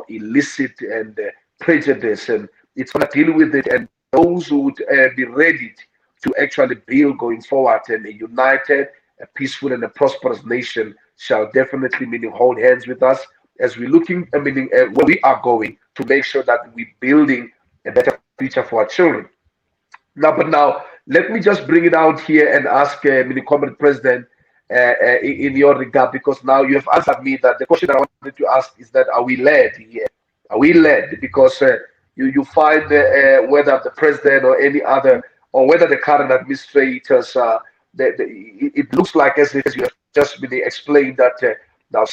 illicit and prejudice, and it's going to deal with it. And those who would be ready to actually build going forward, and a united, a peaceful, and a prosperous nation shall definitely, meaning, hold hands with us as we're looking, meaning, where we are going, to make sure that we're building a better future for our children. Now, let me just bring it out here and ask, Comrade President, in your regard, because now you have answered me that the question I wanted to ask is that, are we led here? Are we led? Because you find whether the president or any other, or whether the current administrators, it looks like, as you have just been explained, that now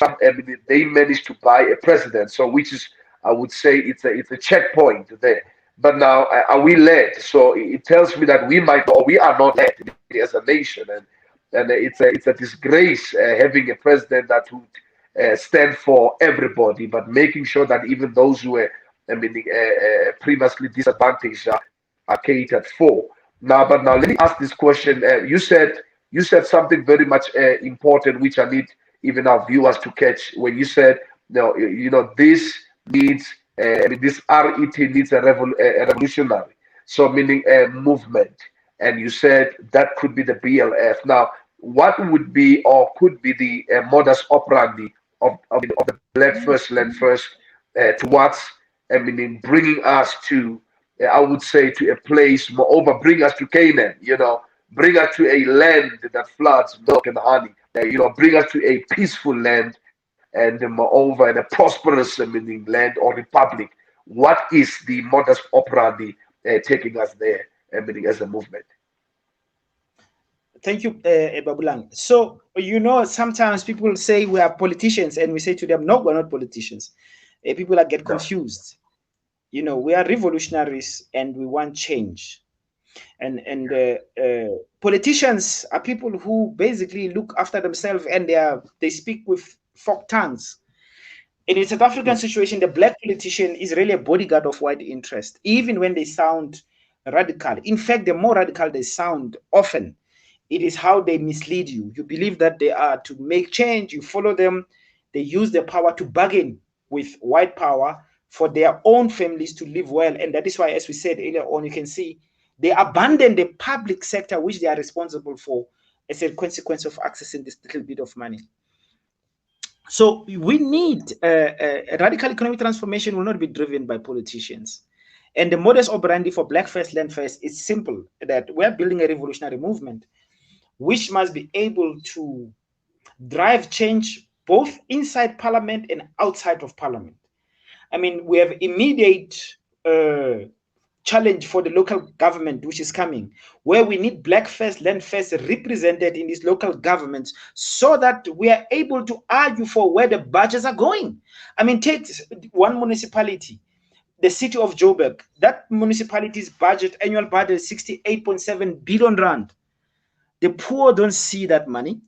they managed to buy a president, so which is, I would say, it's a checkpoint there. But now, are we led? So it tells me that we are not led as a nation, and it's a disgrace having a president that would stand for everybody, but making sure that even those who were, previously disadvantaged are catered for. But now let me ask this question. You said something very much important, which I need even our viewers to catch, when you said, this needs. This RET needs a revolutionary, so meaning a movement, and you said that could be the BLF. Now, what would be or could be the modus operandi of the Black First, Land First, towards, bringing us to, I would say, to a place, moreover, bring us to Canaan, bring us to a land that floods milk and honey, bring us to a peaceful land, and moreover, in a prosperous, land or republic. What is the modus operandi taking us there, as a movement? Thank you, Babulang. So, sometimes people say we are politicians, and we say to them, no, we're not politicians. People get confused. We are revolutionaries, and we want change. And politicians are people who basically look after themselves, and they speak with forked tongues. In a South African situation, the black politician is really a bodyguard of white interest, even when they sound radical. In fact, the more radical they sound, often it is how they mislead you. You believe that they are to make change, you follow them. They use their power to bargain with white power for their own families to live well. And that is why, as we said earlier on, you can see they abandon the public sector, which they are responsible for, as a consequence of accessing this little bit of money. So we need a radical economic transformation will not be driven by politicians. And the modus operandi for Black First, Land First is simple, that we're building a revolutionary movement, which must be able to drive change both inside parliament and outside of parliament. We have immediate challenge for the local government which is coming, where we need black first, land first represented in these local governments, so that we are able to argue for where the budgets are going. I mean, take one municipality, the city of Joburg. That municipality's annual budget is 68.7 billion rand. The poor don't see that money,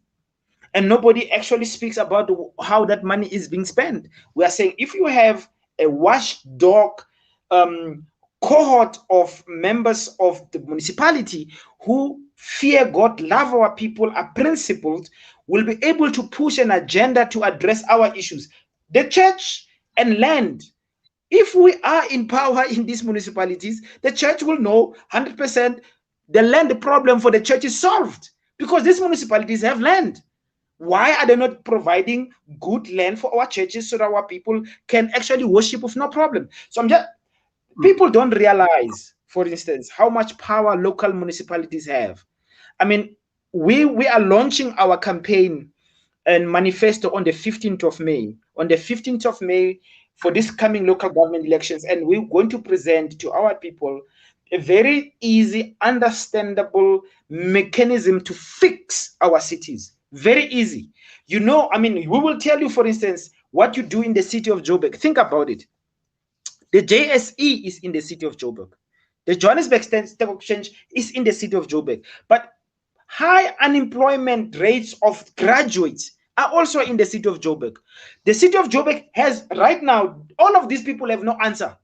and nobody actually speaks about how that money is being spent. We are saying, if you have a watchdog cohort of members of the municipality who fear God, love our people, are principled, will be able to push an agenda to address our issues. The church and land, if we are in power in these municipalities, the church will know 100% the land problem for the church is solved, because these municipalities have land. Why are they not providing good land for our churches so that our people can actually worship with no problem? So people don't realize, for instance, how much power local municipalities have. I mean, we are launching our campaign and manifesto on the 15th of May. On the 15th of May for this coming local government elections, and we're going to present to our people a very easy, understandable mechanism to fix our cities. Very easy. You know, I mean, we will tell you, for instance, what you do in the city of Joburg. Think about it. The JSE is in the city of Joburg. The Johannesburg Stock Exchange is in the city of Joburg. But high unemployment rates of graduates are also in the city of Joburg. The city of Joburg has, right now, all of these people have no answer.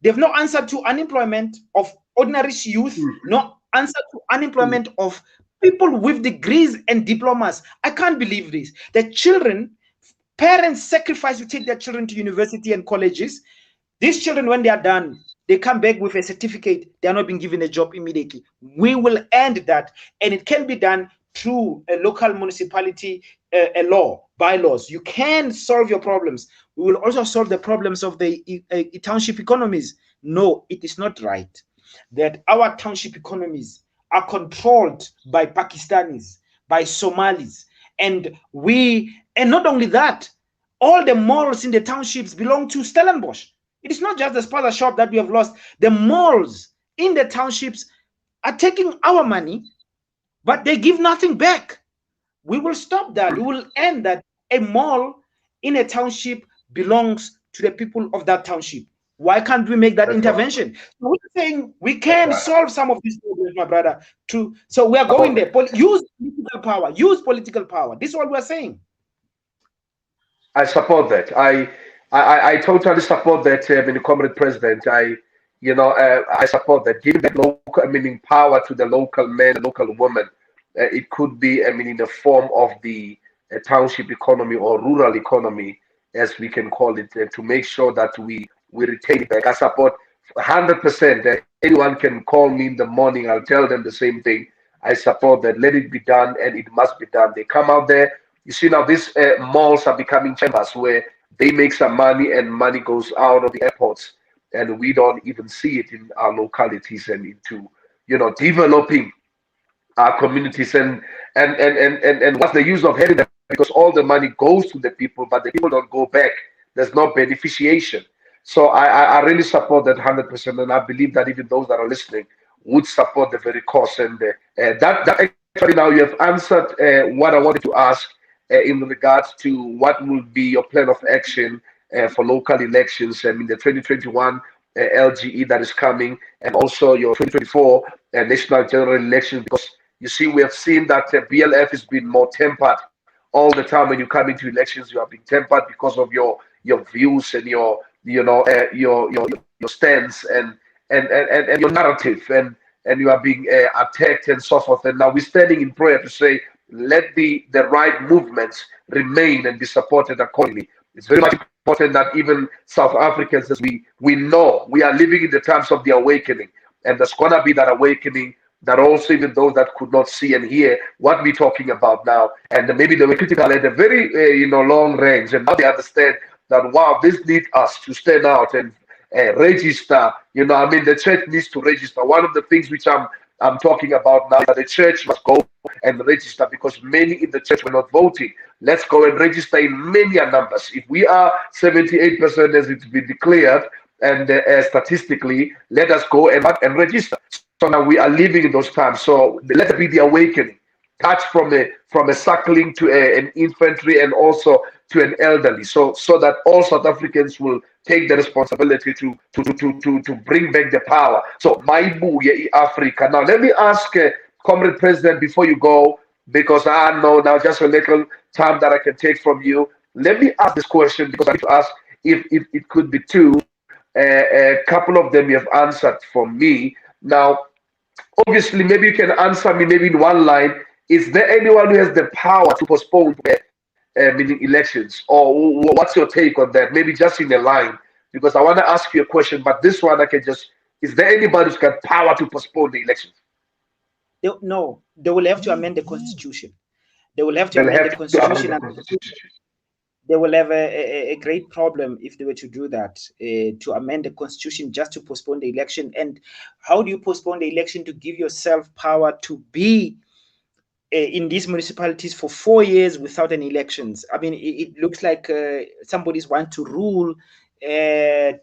They have no answer to unemployment of ordinary youth, no answer to unemployment of people with degrees and diplomas. I can't believe this. The children, parents sacrifice to take their children to university and colleges. These children, when they are done, they come back with a certificate. They are not being given a job immediately. We will end that, and it can be done through a local municipality, a law, bylaws. You can solve your problems. We will also solve the problems of the township economies. No, it is not right that our township economies are controlled by Pakistanis, by Somalis, and not only that, all the malls in the townships belong to Stellenbosch. It is not just the spaza shop that we have lost. The malls in the townships are taking our money, but they give nothing back. We will stop that. We will end that. A mall in a township belongs to the people of that township. Why can't we make that intervention? So we're saying we can solve some of these problems, my brother. So we are going there. Use political power. Use political power. This is what we're saying. I support that. I totally support that. The Comrade President. I support that. Giving that local, power to the local man, the local woman. It could be, in the form of the township economy or rural economy, as we can call it, to make sure that we retain it back. I support 100%. Anyone can call me in the morning. I'll tell them the same thing. I support that. Let it be done, and it must be done. They come out there. You see now, these malls are becoming chambers where they make some money, and money goes out of the airports, and we don't even see it in our localities and into developing our communities. And what's the use of having them? Because all the money goes to the people, but the people don't go back. There's no beneficiation. So I really support that 100%, and I believe that even those that are listening would support the very cause. And that actually, now you have answered what I wanted to ask in regards to what will be your plan of action for local elections. The 2021 LGE that is coming, and also your 2024 national general election. Because you see, we have seen that BLF has been more tempered all the time. When you come into elections, you are being tempered because of your views and your stance and your narrative, and you are being attacked and so forth. And now we're standing in prayer to say, let the right movements remain and be supported accordingly. It's very much important that even South Africans, as we know, we are living in the times of the awakening, and there's gonna be that awakening that also even those that could not see and hear what we're talking about now, and maybe they were critical at a very long range, and now they understand that, wow, this needs us to stand out and register. The church needs to register. One of the things which I'm talking about now, that the church must go and register, because many in the church were not voting. Let's go and register in many numbers. If we are 78%, as it's been declared, and statistically, let us go and register. So now we are living in those times. So let it be the awakening, touch from a suckling to an infantry and also to an elderly, so that all South Africans will take the responsibility to bring back the power. So Maibuye Africa. Now let me ask Comrade President before you go, because I know now just a little time that I can take from you. Let me ask this question because I need to ask if it could be two. A couple of them you have answered for me. Now, obviously, maybe you can answer me maybe in one line. Is there anyone who has the power to postpone meaning elections? Or what's your take on that? Maybe just in a line, because I want to ask you a question, but this one I can just, is there anybody who's got power to postpone the elections? No, they will have to amend the constitution. They will have to amend the constitution. They will have a great problem if they were to do that, to amend the constitution just to postpone the election. And how do you postpone the election to give yourself power to be in these municipalities for 4 years without any elections? I mean, it looks like somebody's want to rule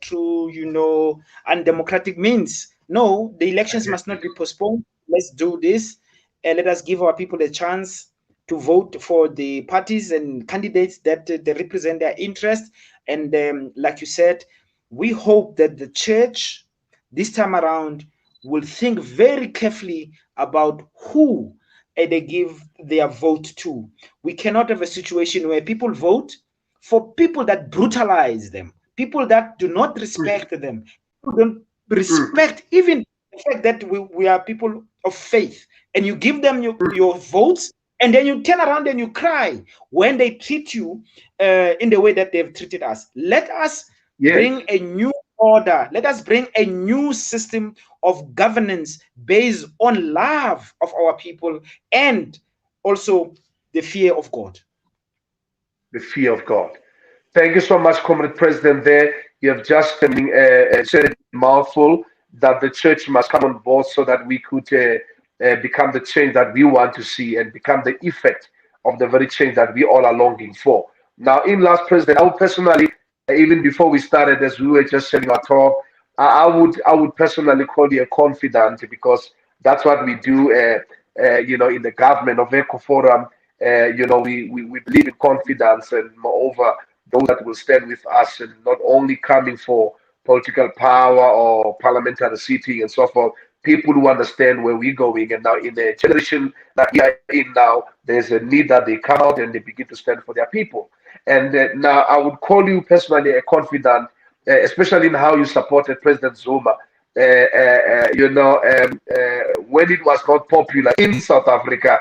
through, undemocratic means. No, the elections must not be postponed. Let's do this. Let us give our people a chance to vote for the parties and candidates that they represent their interest. And like you said, we hope that the church this time around will think very carefully about who they give their vote to. We cannot have a situation where people vote for people that brutalize them, people that do not respect them, who don't respect even the fact that we are people of faith, and you give them your votes, and then you turn around and you cry when they treat you in the way that they've treated us. Let us bring a new order. Let us bring a new system of governance based on love of our people and also the fear of God. The fear of God. Thank you so much, Comrade President. There, you have just said a mouthful that the church must come on board so that we could become the change that we want to see and become the effect of the very change that we all are longing for. Now, in last President, I would personally, even before we started, as we were just sharing our talk, I would personally call you a confidant, because that's what we do, in the government of Eco Forum. We believe in confidence, and moreover, those that will stand with us, and not only coming for political power or parliamentary seating and so forth, people who understand where we're going. And now in the generation that we are in now, there's a need that they come out and they begin to stand for their people. And now I would call you personally a confidant, especially in how you supported President Zuma. When it was not popular in South Africa,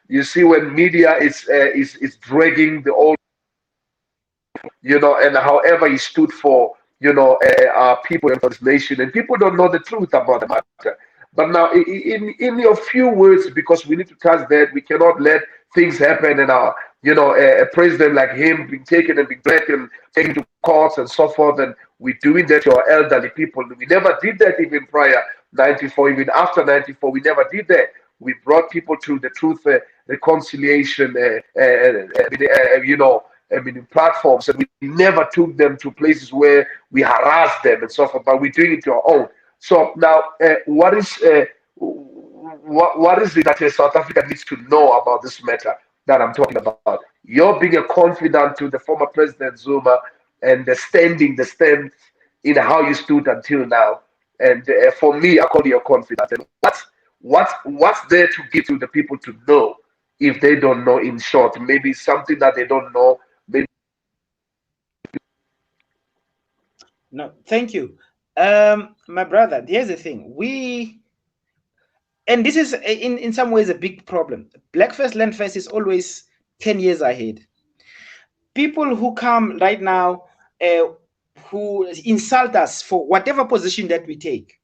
you see, when media is dragging the old, and however he stood for, our people and for this nation, and people don't know the truth about the matter. But now, in your few words, because we need to touch that, we cannot let things happen, and a president like him being taken and being dragged and taken to courts and so forth, and we're doing that to our elderly people. We never did that even prior 94, even after 94, we never did that. We brought people to the truth, reconciliation, platforms, and we never took them to places where we harassed them and so forth, but we're doing it to our own. So now, what is it that South Africa needs to know about this matter that I'm talking about? You're being a confidant to the former President Zuma, and the stand in how you stood until now. And for me, I call you a confidant. And what's there to give to the people to know if they don't know? In short, maybe something that they don't know. Maybe. No, thank you. My brother, here's the thing. And this is in some ways a big problem. Black First, Land First is always 10 years ahead. People who come right now, who insult us for whatever position that we take,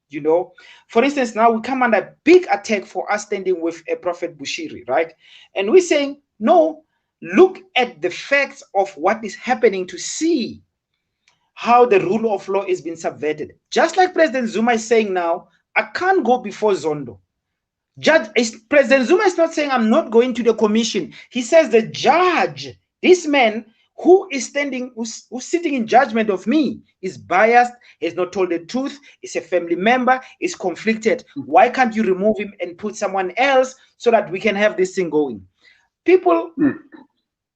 For instance, now we come under big attack for us standing with a Prophet Bushiri, right? And we're saying, no, look at the facts of what is happening to see how the rule of law is being subverted. Just like President Zuma is saying now, I can't go before Zondo. President Zuma is not saying I'm not going to the commission. He says the judge, this man who is standing, who's sitting in judgment of me is biased, has not told the truth, is a family member, is conflicted. Why can't you remove him and put someone else so that we can have this thing going? People, even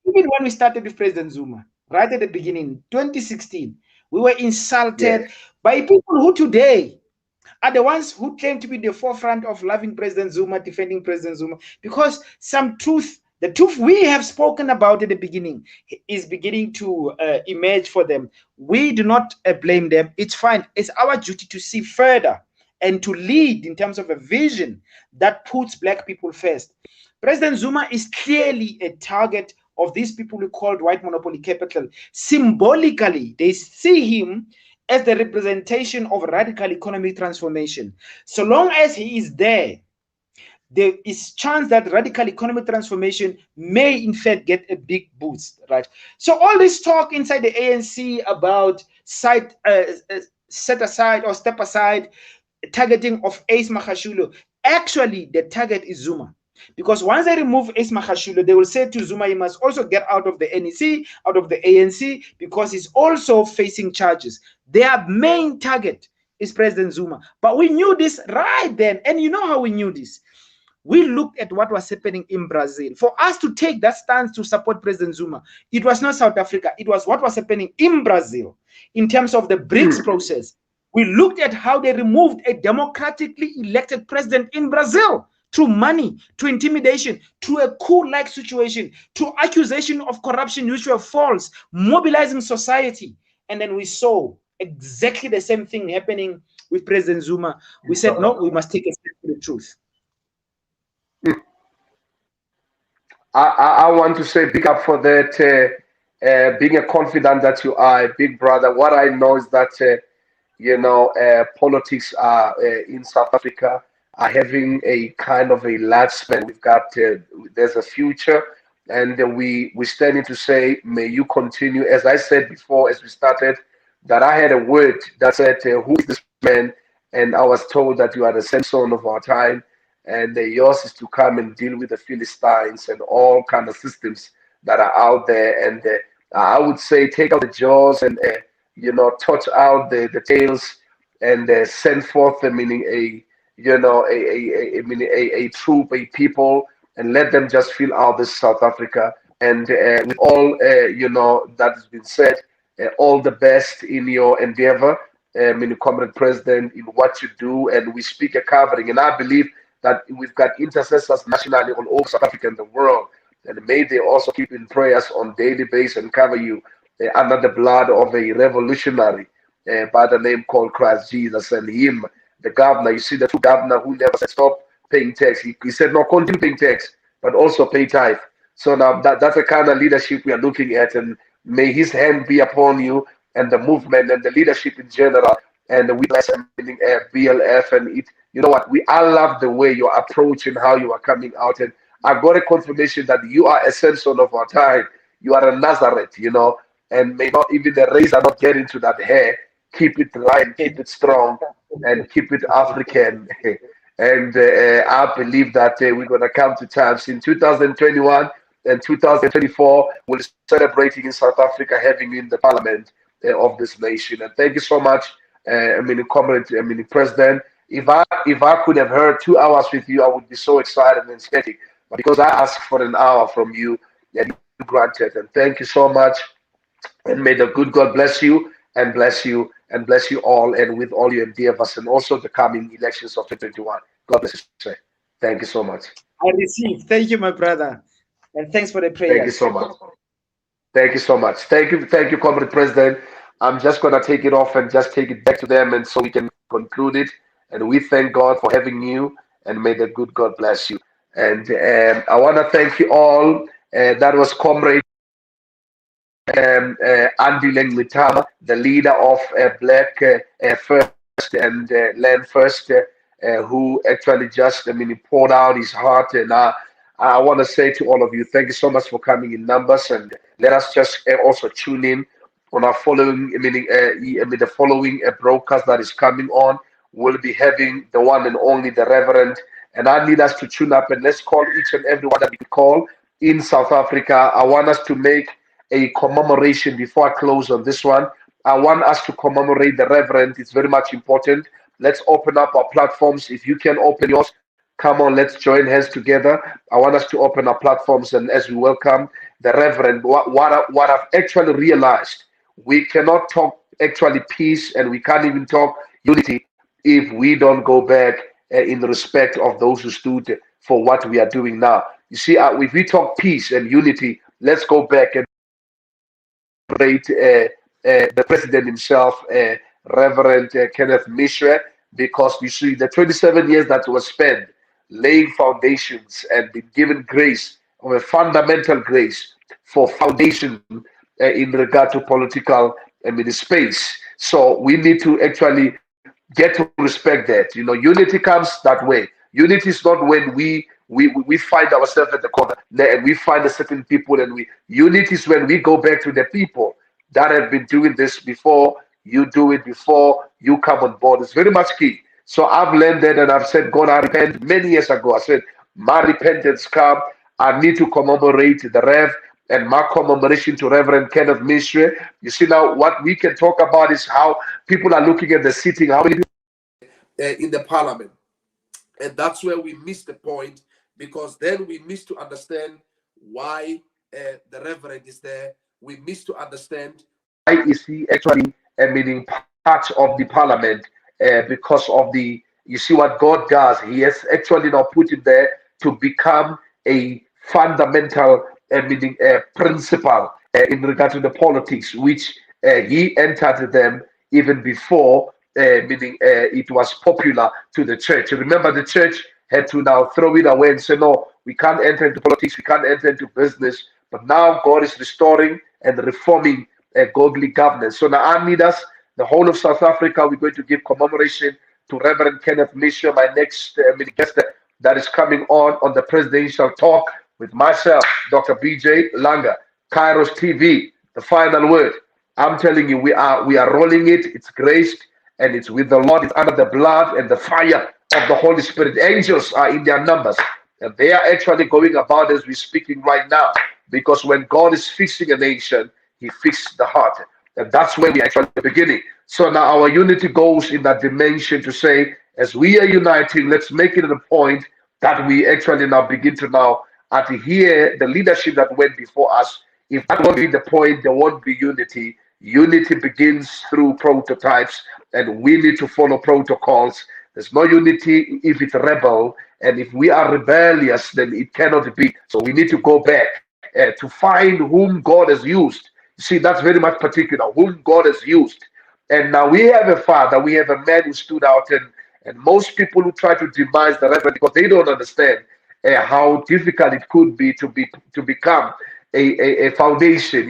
when we started with President Zuma, right at the beginning, 2016, we were insulted by people who today are the ones who claim to be the forefront of loving President Zuma, defending President Zuma, because some truth, the truth we have spoken about at the beginning, is beginning to emerge for them. We do not blame them. It's fine. It's our duty to see further and to lead in terms of a vision that puts Black people first. President Zuma is clearly a target of these people who called white monopoly capital. Symbolically, they see him as the representation of radical economic transformation. So long as he is there, there is chance that radical economic transformation may in fact get a big boost, right? So all this talk inside the ANC about set aside or step aside targeting of Ace Magashule, actually the target is Zuma. Because once they remove Ace Magashule, they will say to Zuma, he must also get out of the NEC, out of the ANC, because he's also facing charges. Their main target is President Zuma. But we knew this right then. And you know how we knew this? We looked at what was happening in Brazil. For us to take that stance to support President Zuma, it was not South Africa. It was what was happening in Brazil in terms of the BRICS process. We looked at how they removed a democratically elected president in Brazil through money, to intimidation, to a coup-like situation, to accusation of corruption which were false, mobilizing society. And then we saw exactly the same thing happening with President Zuma. We said, no, we must take a step to the truth. I want to say big up for that, being a confidant that you are, big brother. What I know is that, politics are in South Africa are having a kind of a lifespan. We've got, there's a future, and we standing to say, may you continue. As I said before, as we started, that I had a word that said, who is this man? And I was told that you are the Samson of our time, and yours is to come and deal with the Philistines and all kind of systems that are out there. And I would say, take out the jaws and touch out the tails and send forth the meaning a troop, a people, and let them just fill out this South Africa. And with all that has been said, all the best in your endeavor, Comrade President, in what you do. And we speak a covering, and I believe that we've got intercessors nationally all over South Africa and the world, and may they also keep in prayers on daily basis and cover you under the blood of a revolutionary by the name called Christ Jesus. And him, the governor, you see the two governor who never said stop paying tax. He said no, continue paying tax, but also pay tithe. So now that's the kind of leadership we are looking at, and may his hand be upon you and the movement and the leadership in general. And we bless BLF, and it. You know what? I love the way you're approaching, how you are coming out, and I got a confirmation that you are a Samson of our time. You are a Nazareth, and may not even the razor not get into that hair. Keep it light, keep it strong, and keep it African. And I believe that we're going to come to times in 2021 and 2024. We'll be celebrating in South Africa having you in the parliament of this nation. And thank you so much, Comrade, President. If I could have heard 2 hours with you, I would be so excited and ecstatic. But because I asked for an hour from you, and you granted. And thank you so much. And may the good God bless you and bless you and bless you all, and with all your endeavors, and also the coming elections of 2021. God bless you, sir. Thank you so much. I receive. Thank you, my brother. And thanks for the prayer. Thank you so much. Thank you so much. Thank you, Comrade President. I'm just going to take it off and just take it back to them, and so we can conclude it. And we thank God for having you, and may the good God bless you. And I want to thank you all. That was Comrade Andile Mngxitama, the leader of Black First and Land First, who actually just, poured out his heart. And I want to say to all of you, thank you so much for coming in numbers. And let us just also tune in on our following, the following broadcast that is coming on. We'll be having the one and only, the Reverend. And I need us to tune up, and let's call each and every one that we call in South Africa. I want us to make a commemoration before I close on this one. I want us to commemorate the Reverend. It's very much important. Let's open up our platforms. If you can open yours, come on, let's join hands together. I want us to open our platforms, and as we welcome the Reverend, what I've actually realized, we cannot talk actually peace, and we can't even talk unity if we don't go back in respect of those who stood for what we are doing now. You see, if we talk peace and unity, let's go back and celebrate the president himself, Reverend Kenneth Mishre, because you see the 27 years that was spent laying foundations and been given grace, of a fundamental grace for foundation in regard to political space. So we need to actually get to respect that. Unity comes that way. Unity is not when we find ourselves at the corner and we find a certain people, and unity is when we go back to the people that have been doing this before you do it, before you come on board. It's very much key. So I've learned that, and I've said, God, I repent many years ago. I said, my repentance come. I need to commemorate the Rev, and my commemoration to Reverend Kenneth Mishre. You see, now what we can talk about is how people are looking at the sitting, how many people in the parliament. And that's where we miss the point, because then we miss to understand why the Reverend is there. We miss to understand why is he actually meaning part of the parliament, because of you see what God does. He has actually now put him there to become a fundamental meaning principle in regard to the politics, which he entered them even before meaning it was popular to the church. Remember, the church had to now throw it away and say, no, we can't enter into politics, we can't enter into business. But now God is restoring and reforming godly governance. So now I need us, the whole of South Africa, we're going to give commemoration to Reverend Kenneth Mishre, my next guest that is coming on the presidential talk with myself, Dr. BJ Langa, Kairos TV, the final word. I'm telling you, we are rolling it. It's graced, and it's with the Lord. It's under the blood and the fire of the Holy Spirit. Angels are in their numbers, and they are actually going about as we're speaking right now. Because when God is fixing a nation, He fixes the heart, and that's where we actually beginning. So now our unity goes in that dimension to say, as we are uniting, let's make it a point that we actually now begin to now adhere the leadership that went before us. If that won't be the point, there won't be unity. Unity begins through prototypes, and we need to follow protocols. There's no unity if it's rebel, and if we are rebellious, then it cannot be. So we need to go back to find whom God has used. You see, that's very much particular, whom God has used. And now we have a father, we have a man who stood out, and most people who try to demise the reverend because they don't understand how difficult it could be to become a foundation,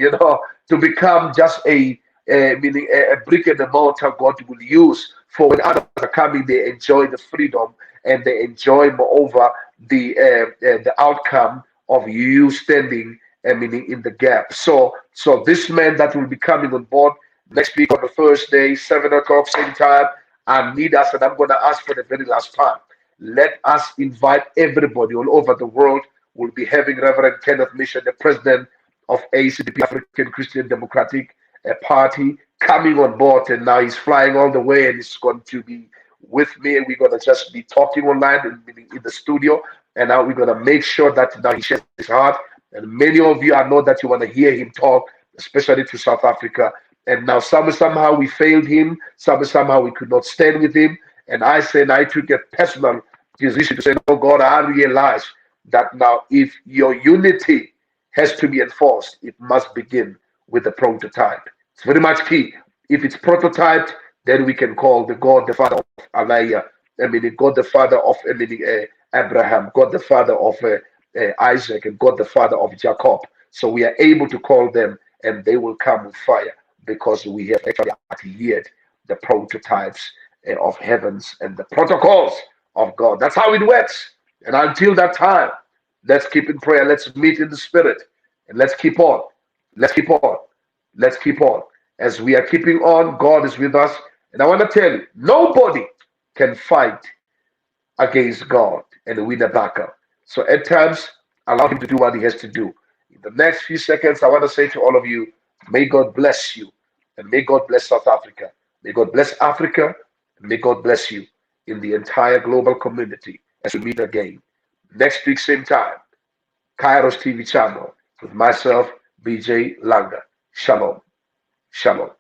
to become just meaning a brick and a mortar God will use for when others are coming. They enjoy the freedom, and they enjoy, moreover, the outcome of you standing meaning in the gap. So this man that will be coming on board next week on the Thursday, 7 o'clock, same time, I need us, and I'm going to ask for the very last time. Let us invite everybody all over the world. We'll be having Reverend Kenneth Mishre, the president of ACDP, African Christian Democratic Party, coming on board, and now he's flying all the way, and he's going to be with me, and we're going to just be talking online in the studio, and now we're going to make sure that now he shares his heart. And many of you, I know that you want to hear him talk, especially to South Africa. And now somehow we failed him, somehow we could not stand with him. And I said, I took a personal decision to say, oh God, I realize that now if your unity has to be enforced, it must begin with the prototype. It's very much key. If it's prototyped, then we can call the God the Father of Aliyah, God the Father of Abraham, God the Father of Isaac, and God the Father of Jacob. So we are able to call them, and they will come with fire, because we have actually adhered the prototypes of heavens and the protocols of God. That's how it works. And until that time, let's keep in prayer. Let's meet in the spirit, and let's keep on. Let's keep on. Let's keep on. As we are keeping on, God is with us. And I want to tell you, nobody can fight against God and win a battle. So at times, allow him to do what he has to do. In the next few seconds, I want to say to all of you, may God bless you, and may God bless South Africa. May God bless Africa, and may God bless you in the entire global community as we meet again. Next week, same time, Kairos TV channel with myself, BJ Langa. Shalom. Shalom.